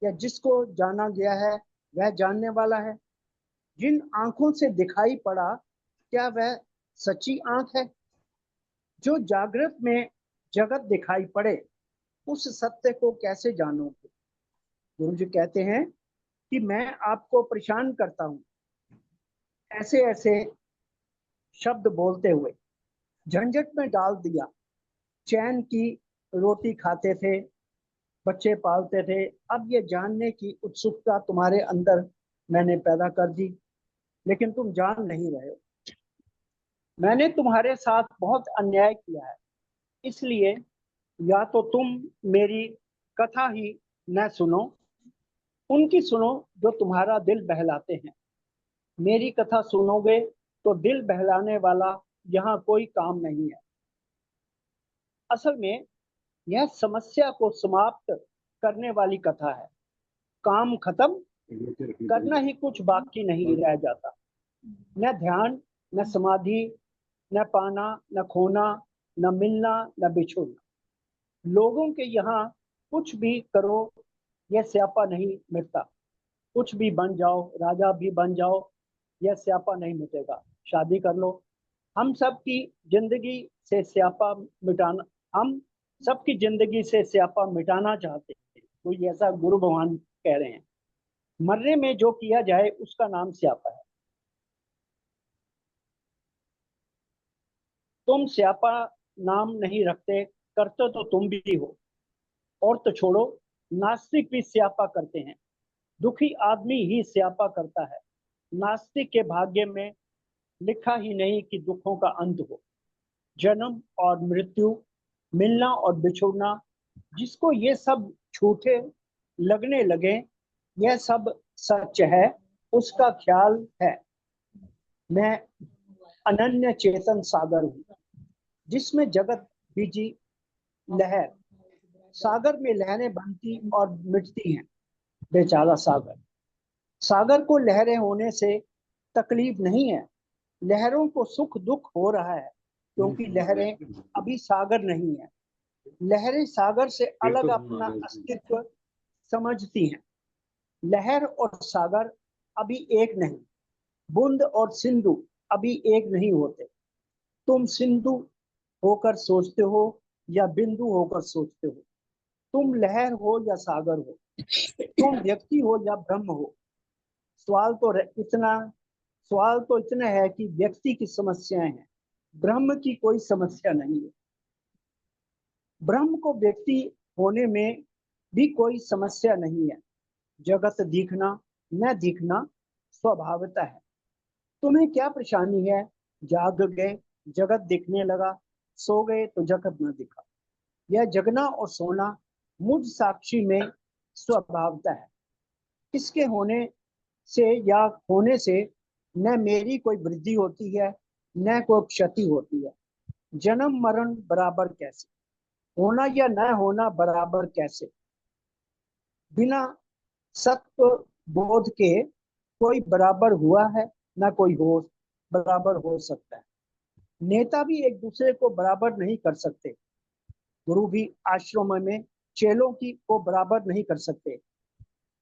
या जिसको जाना गया है वह जानने वाला है? जिन आंखों से दिखाई पड़ा, क्या वह सच्ची आंख है? जो जागृत में जगत दिखाई पड़े, उस सत्य को कैसे जानोगे? गुरु जी कहते हैं कि मैं आपको परेशान करता हूं, ऐसे ऐसे शब्द बोलते हुए झंझट में डाल दिया। चैन की रोटी खाते थे, बच्चे पालते थे, अब ये जानने की उत्सुकता तुम्हारे अंदर मैंने पैदा कर दी, लेकिन तुम जान नहीं रहे हो। मैंने तुम्हारे साथ बहुत अन्याय किया है, इसलिए या तो तुम मेरी कथा ही न सुनो, उनकी सुनो जो तुम्हारा दिल बहलाते हैं। मेरी कथा सुनोगे तो दिल बहलाने वाला यहाँ कोई काम नहीं है। असल में यह समस्या को समाप्त करने वाली कथा है। काम खत्म करना ही कुछ बाकी नहीं रह जाता। न ध्यान, न समाधि, न पाना, न खोना, न मिलना, न बिछुड़ना। लोगों के यहाँ कुछ भी करो, यह स्यापा नहीं मिटता। कुछ भी बन जाओ, राजा भी बन जाओ, यह स्यापा नहीं मिटेगा। शादी कर लो, हम सबकी जिंदगी से स्यापा मिटाना, हम सबकी जिंदगी से स्यापा मिटाना चाहते हैं। तो ये ऐसा गुरु भगवान कह रहे हैं। मरने में जो किया जाए उसका नाम स्यापा है। तुम स्यापा नाम नहीं रखते, करते तो तुम भी हो। और तो छोड़ो, नास्तिक भी स्यापा करते हैं। दुखी आदमी ही स्यापा करता है। नास्तिक के भाग्य में लिखा ही नहीं कि दुखों का अंत हो। जन्म और मृत्यु, मिलना और बिछुड़ना, जिसको ये सब झूठे लगने लगे, यह सब सच है, उसका ख्याल है। मैं अनन्य चेतन सागर हूँ, जिसमें जगत बीजी लहर। सागर में लहरें बनती और मिटती हैं। बेचारा सागर, सागर को लहरें होने से तकलीफ नहीं है। लहरों को सुख दुख हो रहा है, क्योंकि लहरें अभी सागर नहीं है। लहरें सागर से अलग अपना अस्तित्व समझती हैं। लहर और सागर अभी एक नहीं, बूंद और सिंधु अभी एक नहीं होते। तुम सिंधु होकर सोचते हो या बिंदु होकर सोचते हो। तुम लहर हो या सागर हो, तुम व्यक्ति हो या ब्रह्म हो। सवाल तो इतना है कि व्यक्ति की समस्याएं हैं, ब्रह्म की कोई समस्या नहीं है। ब्रह्म को व्यक्ति होने में भी कोई समस्या नहीं है। जगत दिखना न दिखना स्वभावता है। तुम्हें क्या परेशानी है? जाग गए, जगत दिखने लगा, सो गए तो जगत न दिखा। यह जगना और सोना मुझ साक्षी में स्वभावता है। किसके होने से या खोने से न मेरी कोई वृद्धि होती है न कोई क्षति होती है। जन्म मरण बराबर कैसे, होना या न होना बराबर कैसे। बिना सत्व बोध के कोई बराबर हुआ है न कोई हो बराबर हो सकता है। नेता भी एक दूसरे को बराबर नहीं कर सकते। गुरु भी आश्रम में चेलों की को बराबर नहीं कर सकते।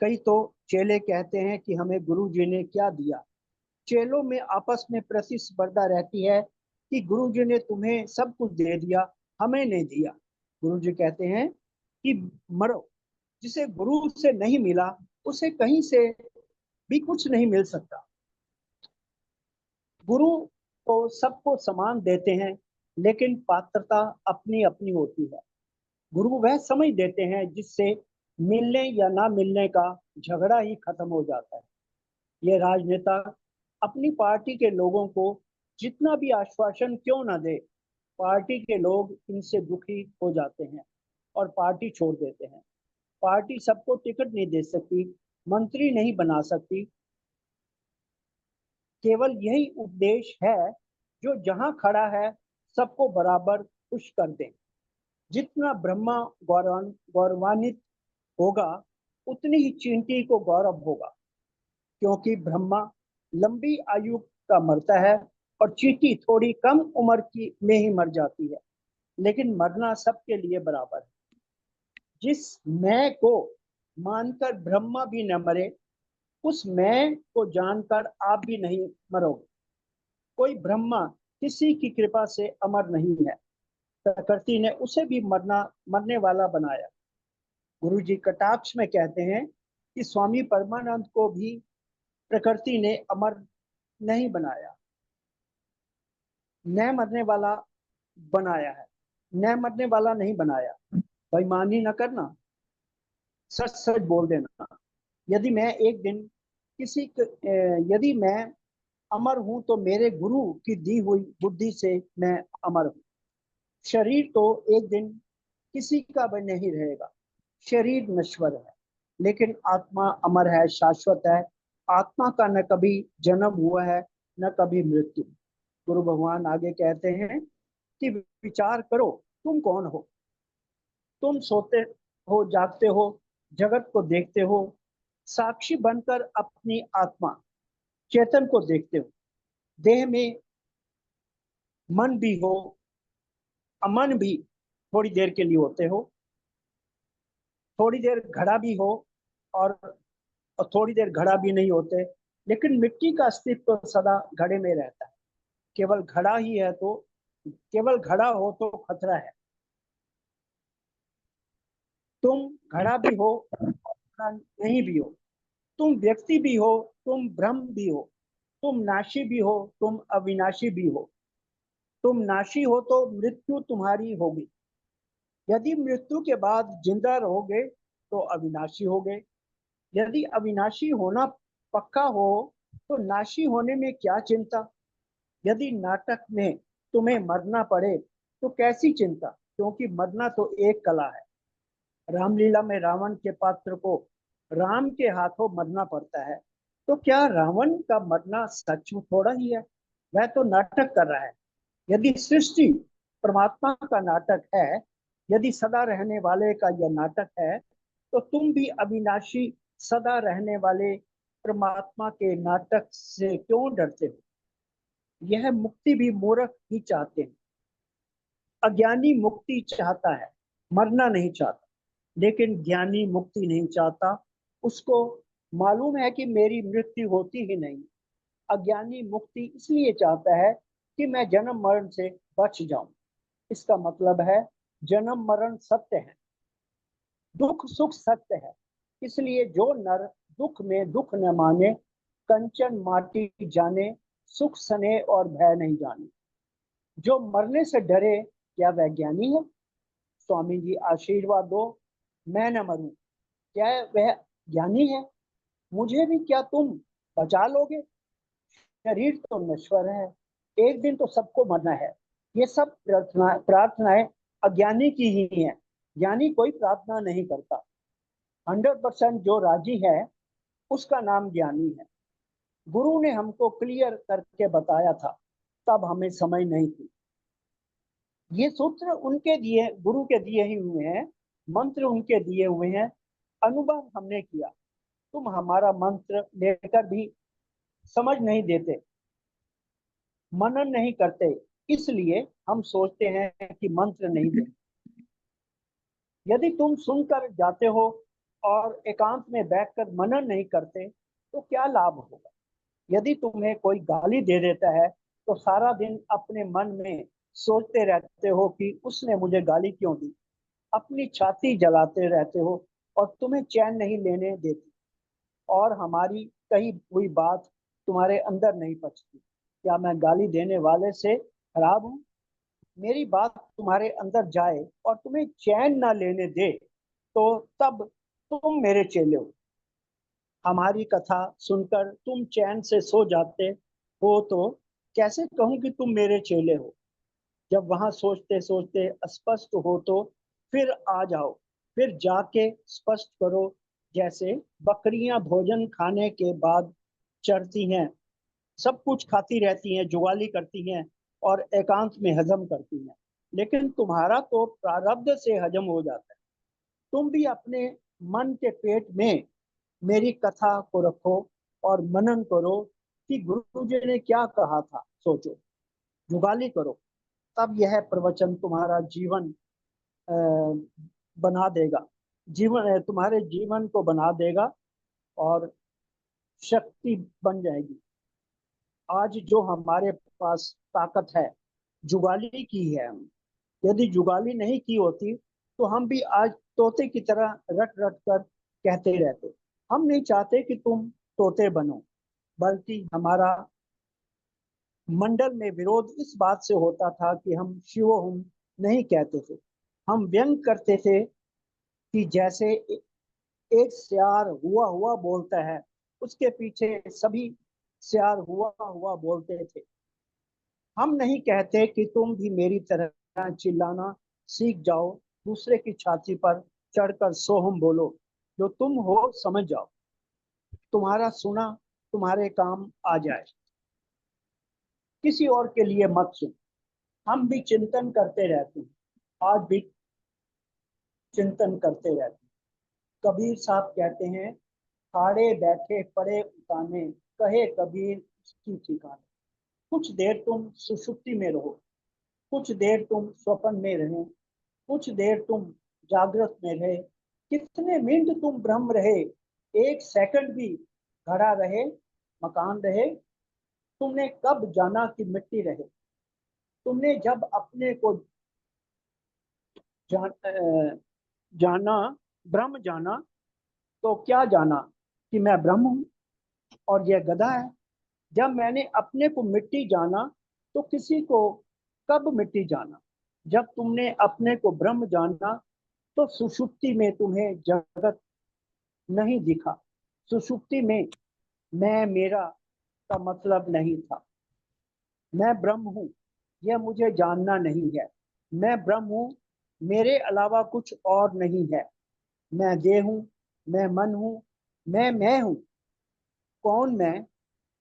कई तो चेले कहते हैं कि हमें गुरु जी ने क्या दिया। चेलों में आपस में प्रतिस्पर्धा रहती है कि गुरु जी ने तुम्हें सब कुछ दे दिया, हमें नहीं दिया। गुरु जी कहते हैं कि मरो, जिसे गुरु से नहीं मिला उसे कहीं से भी कुछ नहीं मिल सकता। गुरु को सबको समान देते हैं, लेकिन पात्रता अपनी अपनी होती है। गुरु वह समझ देते हैं जिससे मिलने या ना मिलने का झगड़ा ही खत्म हो जाता है। ये राजनेता अपनी पार्टी के लोगों को जितना भी आश्वासन क्यों ना दे, पार्टी के लोग इनसे दुखी हो जाते हैं और पार्टी छोड़ देते हैं। पार्टी सबको टिकट नहीं दे सकती, मंत्री नहीं बना सकती। केवल यही उपदेश है जो जहां खड़ा है सबको बराबर खुश कर दे। जितना ब्रह्मा गौरवान्वित होगा उतनी ही चींटी को गौरव होगा, क्योंकि ब्रह्मा लंबी आयु का मरता है और चींटी थोड़ी कम उम्र की में ही मर जाती है, लेकिन मरना सबके लिए बराबर है। जिस मैं को मानकर ब्रह्मा भी न मरे, उस मैं को जानकर आप भी नहीं मरोगे। कोई ब्रह्मा किसी की कृपा से अमर नहीं है, प्रकृति ने उसे भी मरने वाला बनाया। गुरु जी कटाक्ष में कहते हैं कि स्वामी परमानंद को भी प्रकृति ने अमर नहीं बनाया, न मरने वाला बनाया है, न मरने वाला नहीं बनाया। बेईमानी न करना, सच सच बोल देना। यदि मैं एक दिन यदि मैं अमर हूं तो मेरे गुरु की दी हुई बुद्धि से मैं अमर हूं। शरीर तो एक दिन किसी का भी नहीं रहेगा, शरीर नश्वर है, लेकिन आत्मा अमर है, शाश्वत है। आत्मा का न कभी जन्म हुआ है न कभी मृत्यु। गुरु भगवान आगे कहते हैं कि विचार करो तुम कौन हो। तुम सोते हो, जागते हो, जगत को देखते हो, साक्षी बनकर अपनी आत्मा चेतन को देखते हो। देह में मन भी हो, अमन भी थोड़ी देर के लिए होते हो, थोड़ी देर घड़ा भी हो और थोड़ी देर घड़ा भी नहीं होते। लेकिन मिट्टी का अस्तित्व तो सदा घड़े में रहता है। केवल घड़ा ही है तो केवल घड़ा हो तो खतरा है। तुम घड़ा भी हो, घड़ा नहीं भी हो, तुम व्यक्ति भी हो, तुम ब्रह्म भी हो, तुम नाशी भी हो, तुम अविनाशी भी हो। तुम नाशी हो तो मृत्यु तुम्हारी होगी, यदि मृत्यु के बाद जिंदा रहोगे तो अविनाशी होगे। यदि अविनाशी होना पक्का हो तो नाशी होने में क्या चिंता। यदि नाटक में तुम्हें मरना पड़े तो कैसी चिंता, क्योंकि मरना तो एक कला है। रामलीला में रावण के पात्र को राम के हाथों मरना पड़ता है, तो क्या रावण का मरना सच थोड़ा ही है, वह तो नाटक कर रहा है। यदि सृष्टि परमात्मा का नाटक है, यदि सदा रहने वाले का यह नाटक है, तो तुम भी अविनाशी सदा रहने वाले परमात्मा के नाटक से क्यों डरते हो। यह मुक्ति भी मूर्ख ही चाहते हैं। अज्ञानी मुक्ति चाहता है, मरना नहीं चाहता, लेकिन ज्ञानी मुक्ति नहीं चाहता। उसको मालूम है कि मेरी मृत्यु होती ही नहीं। अज्ञानी मुक्ति इसलिए चाहता है कि मैं जन्म मरण से बच जाऊं। इसका मतलब है जन्म मरण सत्य है, दुख सुख सत्य है। इसलिए जो नर दुख में दुख न माने, कंचन माटी जाने, सुख सने और भय नहीं जाने। जो मरने से डरे क्या वह ज्ञानी है। स्वामी जी आशीर्वाद दो, मैं न मरूं, क्या वह ज्ञानी है। मुझे भी क्या तुम बचा लोगे। शरीर तो नश्वर है, एक दिन तो सबको मरना है। ये सब प्रार्थनाएं अज्ञानी की ही है, ज्ञानी कोई प्रार्थना नहीं करता। 100% जो राजी है उसका नाम ज्ञानी है। गुरु ने हमको क्लियर करके बताया था, तब हमें समझ नहीं थी। ये सूत्र उनके दिए, गुरु के दिए ही हुए हैं, मंत्र उनके दिए हुए हैं, अनुभव हमने किया। तुम हमारा मंत्र लेकर भी समझ नहीं देते, मनन नहीं करते, इसलिए हम सोचते हैं कि मंत्र नहीं दें। यदि तुम सुनकर जाते हो और एकांत में बैठकर मनन नहीं करते तो क्या लाभ होगा? यदि तुम्हें कोई गाली दे देता है तो सारा दिन अपने मन में सोचते रहते हो कि उसने मुझे गाली क्यों दी, अपनी छाती जलाते रहते हो और तुम्हें चैन नहीं लेने देती, और हमारी कही हुई बात तुम्हारे अंदर नहीं पचती। क्या मैं गाली देने वाले से खराब हूँ? मेरी बात तुम्हारे अंदर जाए और तुम्हें चैन ना लेने दे तो तब तुम मेरे चेले हो। हमारी कथा सुनकर तुम चैन से सो जाते हो तो कैसे कहूं कि तुम मेरे चेले हो? जब वहां सोचते सोचते अस्पष्ट हो तो फिर आ जाओ, फिर जाके स्पष्ट करो। जैसे बकरियां भोजन खाने के बाद चरती हैं, सब कुछ खाती रहती हैं, जुगाली करती हैं और एकांत में हजम करती हैं, लेकिन तुम्हारा तो प्रारब्ध से हजम हो जाता है। तुम भी अपने मन के पेट में मेरी कथा को रखो और मनन करो कि गुरु जी ने क्या कहा था। सोचो, जुगाली करो, तब यह प्रवचन तुम्हारा जीवन बना देगा, जीवन तुम्हारे जीवन को बना देगा और शक्ति बन जाएगी। आज जो हमारे पास ताकत है, जुगाली की है हम। यदि जुगाली नहीं की होती तो हम भी आज तोते की तरह रट रट कर कहते रहते। हम नहीं चाहते कि तुम तोते बनो, बल्कि हमारा मंडल में विरोध इस बात से होता था कि हम शिव हम नहीं कहते थे। हम व्यंग करते थे कि जैसे एक सियार हुआ हुआ बोलता है, उसके पीछे सभी सियार हुआ हुआ बोलते थे। हम नहीं कहते कि तुम भी मेरी तरह चिल्लाना सीख जाओ, दूसरे की छाती पर चढ़कर सोहम बोलो, जो तुम हो समझ जाओ, तुम्हारा सुना तुम्हारे काम आ जाए। किसी और के लिए मत सुन। हम भी चिंतन करते रहते हैं, आज भी चिंतन करते रहते हैं। कबीर साहब कहते हैं, खाड़े बैठे पड़े उताने, कहे कबीर उसकी ठिकाने। कुछ देर तुम सुषुप्ति में रहो, कुछ देर तुम स्वप्न में रहे, कुछ देर तुम जागृत में रहे, कितने मिनट तुम ब्रह्म रहे, एक सेकंड भी घड़ा रहे, मकान रहे, तुमने कब जाना कि मिट्टी रहे? तुमने जब अपने को जाना, ब्रह्म जाना, तो क्या जाना कि मैं ब्रह्म हूं और यह गधा है। जब मैंने अपने को मिट्टी जाना तो किसी को कब मिट्टी जाना? जब तुमने अपने को ब्रह्म जाना तो सुषुप्ति में तुम्हें जगत नहीं दिखा। सुषुप्ति में मैं मेरा का मतलब नहीं था। मैं ब्रह्म हूँ, यह मुझे जानना नहीं है। मैं ब्रह्म हूँ, मेरे अलावा कुछ और नहीं है। मैं देह हूँ, मैं मन हूँ, मैं हूँ। कौन मैं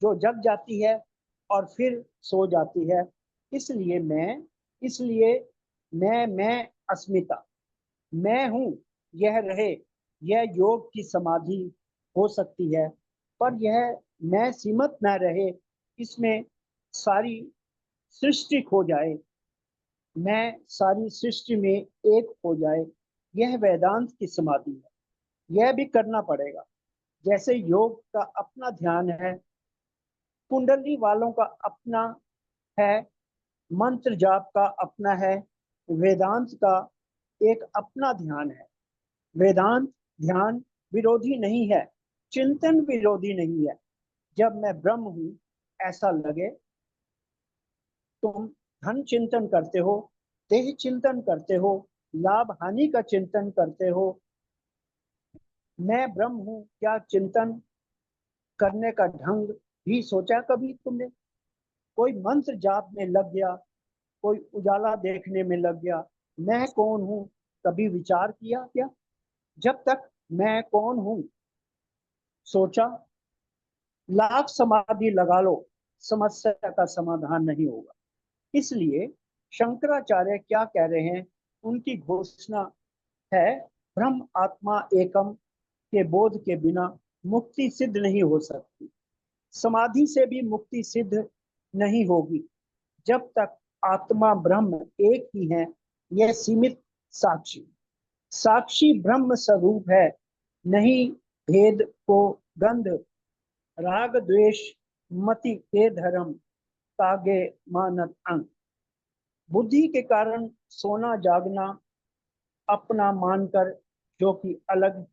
जो जग जाती है और फिर सो जाती है? इसलिए मैं अस्मिता, मैं हूँ, यह रहे। यह योग की समाधि हो सकती है, पर यह मैं सीमित न रहे, इसमें सारी सृष्टि खो जाए, मैं सारी सृष्टि में एक हो जाए, यह वेदांत की समाधि है। यह भी करना पड़ेगा। जैसे योग का अपना ध्यान है, कुंडली वालों का अपना है, मंत्र जाप का अपना है, वेदांत का एक अपना ध्यान है। वेदांत ध्यान विरोधी नहीं है, चिंतन विरोधी नहीं है। जब मैं ब्रह्म हूं ऐसा लगे, तुम धन चिंतन करते हो, देह चिंतन करते हो, लाभ हानि का चिंतन करते हो, मैं ब्रह्म हूं क्या चिंतन करने का ढंग भी सोचा कभी तुमने? कोई मंत्र जाप में लग गया, कोई उजाला देखने में लग गया, मैं कौन हूं कभी विचार किया क्या? जब तक मैं कौन हूं सोचा लाख समाधि लगा लो, समस्या का समाधान नहीं होगा। इसलिए शंकराचार्य क्या कह रहे हैं, उनकी घोषणा है, ब्रह्म आत्मा एकम के बोध के बिना मुक्ति सिद्ध नहीं हो सकती। समाधि से भी मुक्ति सिद्ध नहीं होगी जब तक आत्मा ब्रह्म एक ही है। यह सीमित साक्षी साक्षी ब्रह्म स्वरूप है, नहीं भेद को गंध राग द्वेष मति के धर्म तागे मानत अंग। बुद्धि के कारण सोना जागना अपना मानकर, जो कि अलग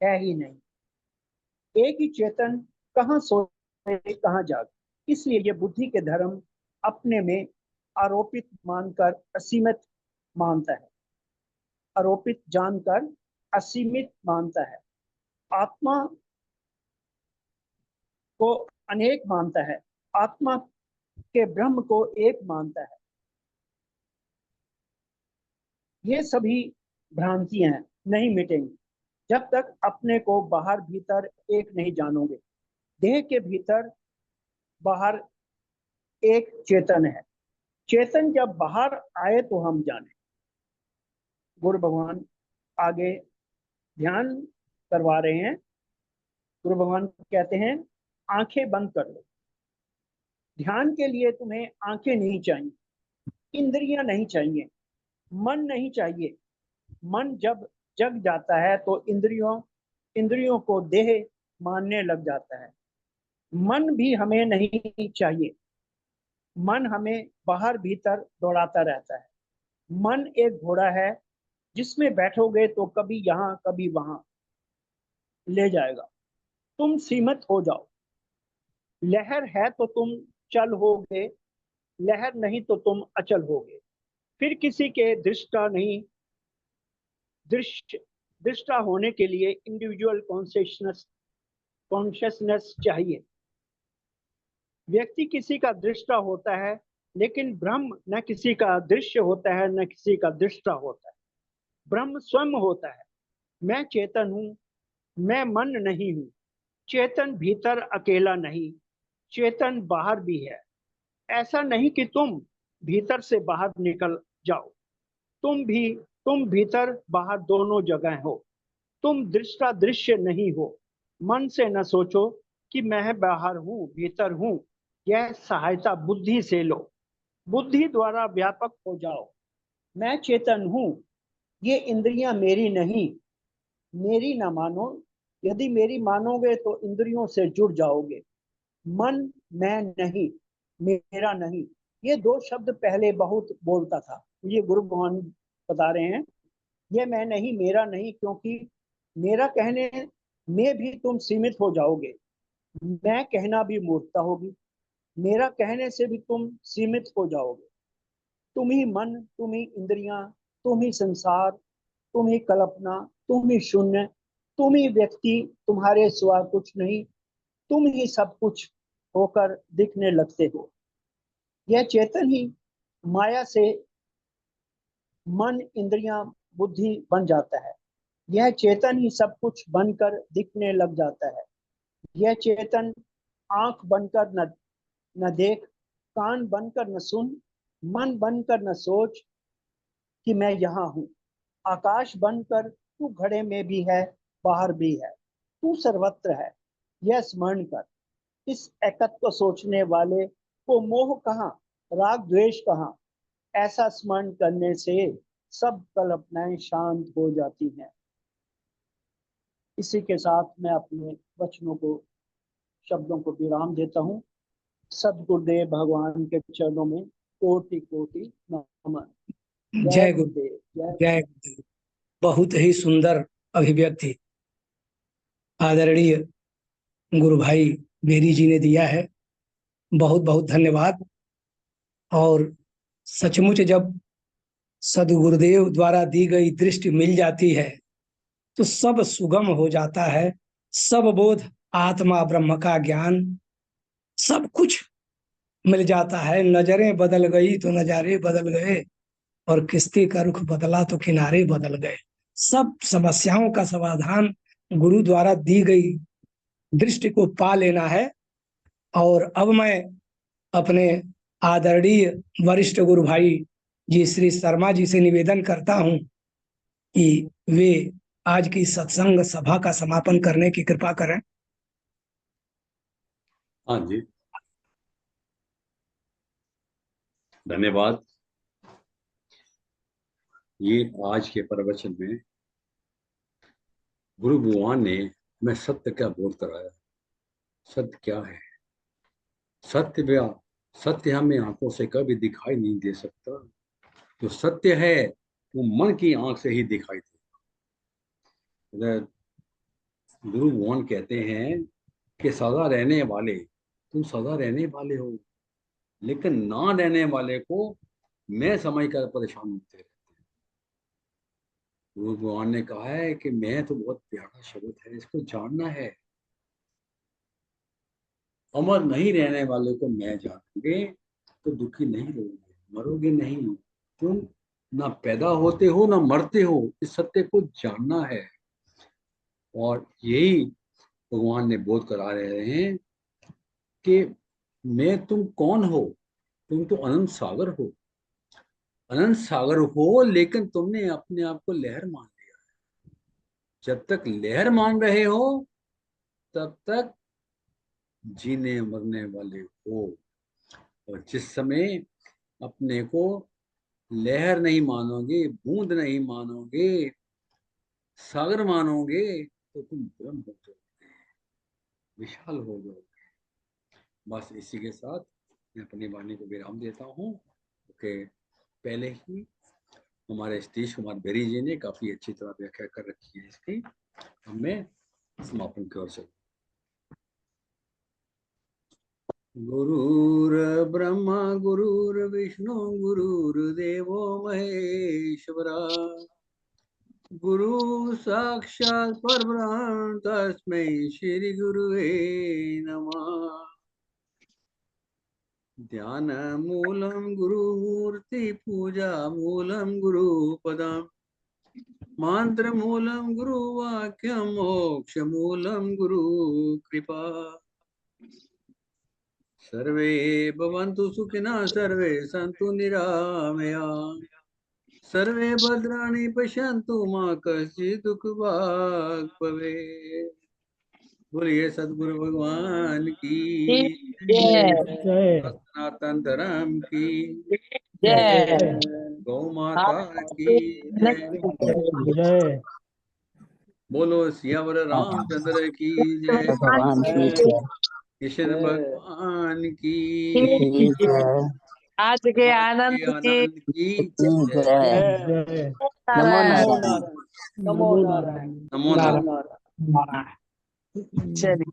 है ही नहीं। एक ही चेतन कहाँ सोए कहाँ जागे। इसलिए ये बुद्धि के धर्म अपने में आरोपित मानकर असीमित मानता है, आरोपित जानकर असीमित मानता है। आत्मा को अनेक मानता है, आत्मा के ब्रह्म को एक मानता है। ये सभी भ्रांतियां हैं, नहीं मिटेंगी जब तक अपने को बाहर भीतर एक नहीं जानोगे। देह के भीतर बाहर एक चेतन है। चेतन जब बाहर आए तो हम जाने। गुरु भगवान आगे ध्यान करवा रहे हैं। गुरु भगवान कहते हैं, आंखें बंद कर लो। ध्यान के लिए तुम्हें आंखें नहीं चाहिए, इंद्रियां नहीं चाहिए, मन नहीं चाहिए। मन जब जग जाता है तो इंद्रियों को देह मानने लग जाता है। मन भी हमें नहीं चाहिए। मन हमें बाहर भीतर दौड़ाता रहता है। मन एक घोड़ा है, जिसमें बैठोगे तो कभी यहाँ कभी वहां ले जाएगा। तुम सीमित हो जाओ। लहर है तो तुम चल होगे, लहर नहीं तो तुम अचल होगे। फिर किसी के दृष्टा होने के लिए इंडिविजुअल कॉन्शियसनेस चाहिए। व्यक्ति किसी का दृष्टा होता है, लेकिन ब्रह्म न किसी का दृश्य होता है न किसी का दृष्टा होता है। ब्रह्म स्वयं होता है। मैं चेतन हूँ, मैं मन नहीं हूँ। चेतन भीतर अकेला नहीं, चेतन बाहर भी है। ऐसा नहीं कि तुम भीतर से बाहर निकल जाओ, तुम भीतर बाहर दोनों जगह हो। तुम दृष्टा दृश्य नहीं हो। मन से न सोचो कि मैं बाहर हूँ भीतर हूँ। यह सहायता बुद्धि से लो। बुद्धि द्वारा व्यापक हो जाओ। मैं चेतन हूँ, ये इंद्रियां मेरी नहीं। मेरी ना मानो। यदि मेरी मानोगे तो इंद्रियों से जुड़ जाओगे। मन मैं नहीं, मेरा नहीं, ये दो शब्द पहले बहुत बोलता था। ये गुरु भगवान बता रहे हैं, ये मैं नहीं मेरा नहीं, क्योंकि मेरा कहने में भी तुम सीमित हो जाओगे। मैं कहना भी मूर्खता होगी। मेरा कहने से भी तुम सीमित हो जाओगे। तुम ही मन, तुम ही इंद्रियां, तुम ही संसार, तुम ही कल्पना, तुम ही शून्य, तुम ही व्यक्ति, तुम्हारे सिवा कुछ नहीं। तुम ही सब कुछ होकर दिखने लगते हो। यह चेतन ही माया से मन इंद्रियां बुद्धि बन जाता है। यह चेतन ही सब कुछ बनकर दिखने लग जाता है। यह चेतन आंख बनकर न देख, कान बनकर न सुन, मन बनकर न सोच कि मैं यहाँ हूँ। आकाश बनकर तू घड़े में भी है, बाहर भी है, तू सर्वत्र है। यह स्मरण कर। इस एकत्व को सोचने वाले को मोह कहाँ, राग द्वेष कहाँ। ऐसा स्मरण करने से सब कल्पनाएं शांत हो जाती हैं। इसी के साथ मैं अपने वचनों को, शब्दों को विराम देता हूँ। सदगुरुदेव भगवान के चरणों में कोटि कोटि नमन। जय गुरुदेव, जय गुरुदेव। बहुत ही सुंदर अभिव्यक्ति आदरणीय गुरु भाई बेरी जी ने दिया है। बहुत बहुत धन्यवाद। और सचमुच जब सदगुरुदेव द्वारा दी गई दृष्टि मिल जाती है तो सब सुगम हो जाता है। सब बोध, आत्मा ब्रह्म का ज्ञान, सब कुछ मिल जाता है। नजरें बदल गई तो नजारे बदल गए, और किश्ती का रुख बदला तो किनारे बदल गए। सब समस्याओं का समाधान गुरु द्वारा दी गई दृष्टि को पा लेना है और अब मैं अपने आदरणीय वरिष्ठ गुरु भाई जी श्री शर्मा जी से निवेदन करता हूं कि वे आज की सत्संग सभा का समापन करने की कृपा करें। हाँ जी, धन्यवाद। ये आज के प्रवचन में गुरु भगवान ने हमें सत्य का बोध कराया। सत्य क्या है? सत्य हमें आंखों से कभी दिखाई नहीं दे सकता। जो सत्य है वो मन की आंख से ही दिखाई देता। गुरु भगवान कहते हैं कि सदा रहने वाले, तुम सदा रहने वाले हो, लेकिन ना रहने वाले को मैं समझकर परेशान होते रहते हैं। गुरु भगवान ने कहा है कि मैं तो बहुत प्यारा शब्द है, इसको जानना है। अमर नहीं रहने वाले को मैं जानोगे तो दुखी नहीं रहोगे, मरोगे नहीं। तुम ना पैदा होते हो ना मरते हो, इस सत्य को जानना है। और यही भगवान ने बोध करा रहे हैं कि मैं, तुम कौन हो? तुम तो अनंत सागर हो। अनंत सागर हो, लेकिन तुमने अपने आप को लहर मान लिया। जब तक लहर मान रहे हो तब तक जीने मरने वाले हो। और जिस समय अपने को लहर नहीं मानोगे, बूंद नहीं मानोगे, सागर मानोगे, तो तुम ब्रह्म हो जाओगे, विशाल हो जाओगे। बस इसी के साथ मैं अपनी वाणी को विराम देता हूँ, क्योंकि पहले ही हमारे सतीश कुमार बेरी जी ने काफी अच्छी तरह व्याख्या कर रखी है इसकी। अब मैं समापन की ओर चलूं। गुरुर ब्रह्मा गुरुर्विष्णु गुरुर्देवो महेश्वरा, गुरु साक्षात् परब्रह्म तस्मै श्री गुरुवे नमः। ध्यान मूलम गुरुमूर्ति पूजा मूलम गुरुपदम, मंत्र मूलम गुरुवाक्यम मोक्ष मूलम गुरु कृपा। सर्वे भवन्तु सुखिनः सर्वे सन्तु निरामयाः, सर्वे भद्राणि पश्यन्तु मा कश्चित् दुःखभाग् भवेत्। बोलिए सद्गुरु भगवान की जय सनातन धर्म की जय। गौ माता की जय। जय। बोलो सियावर रामचंद्र की जय। भगवान की कृष्ण भगवान की आज के आनंद की आनंद की जय। जय। नमो नारायण। नमो नारायण। नमो नारायण। नारायण। चलिए।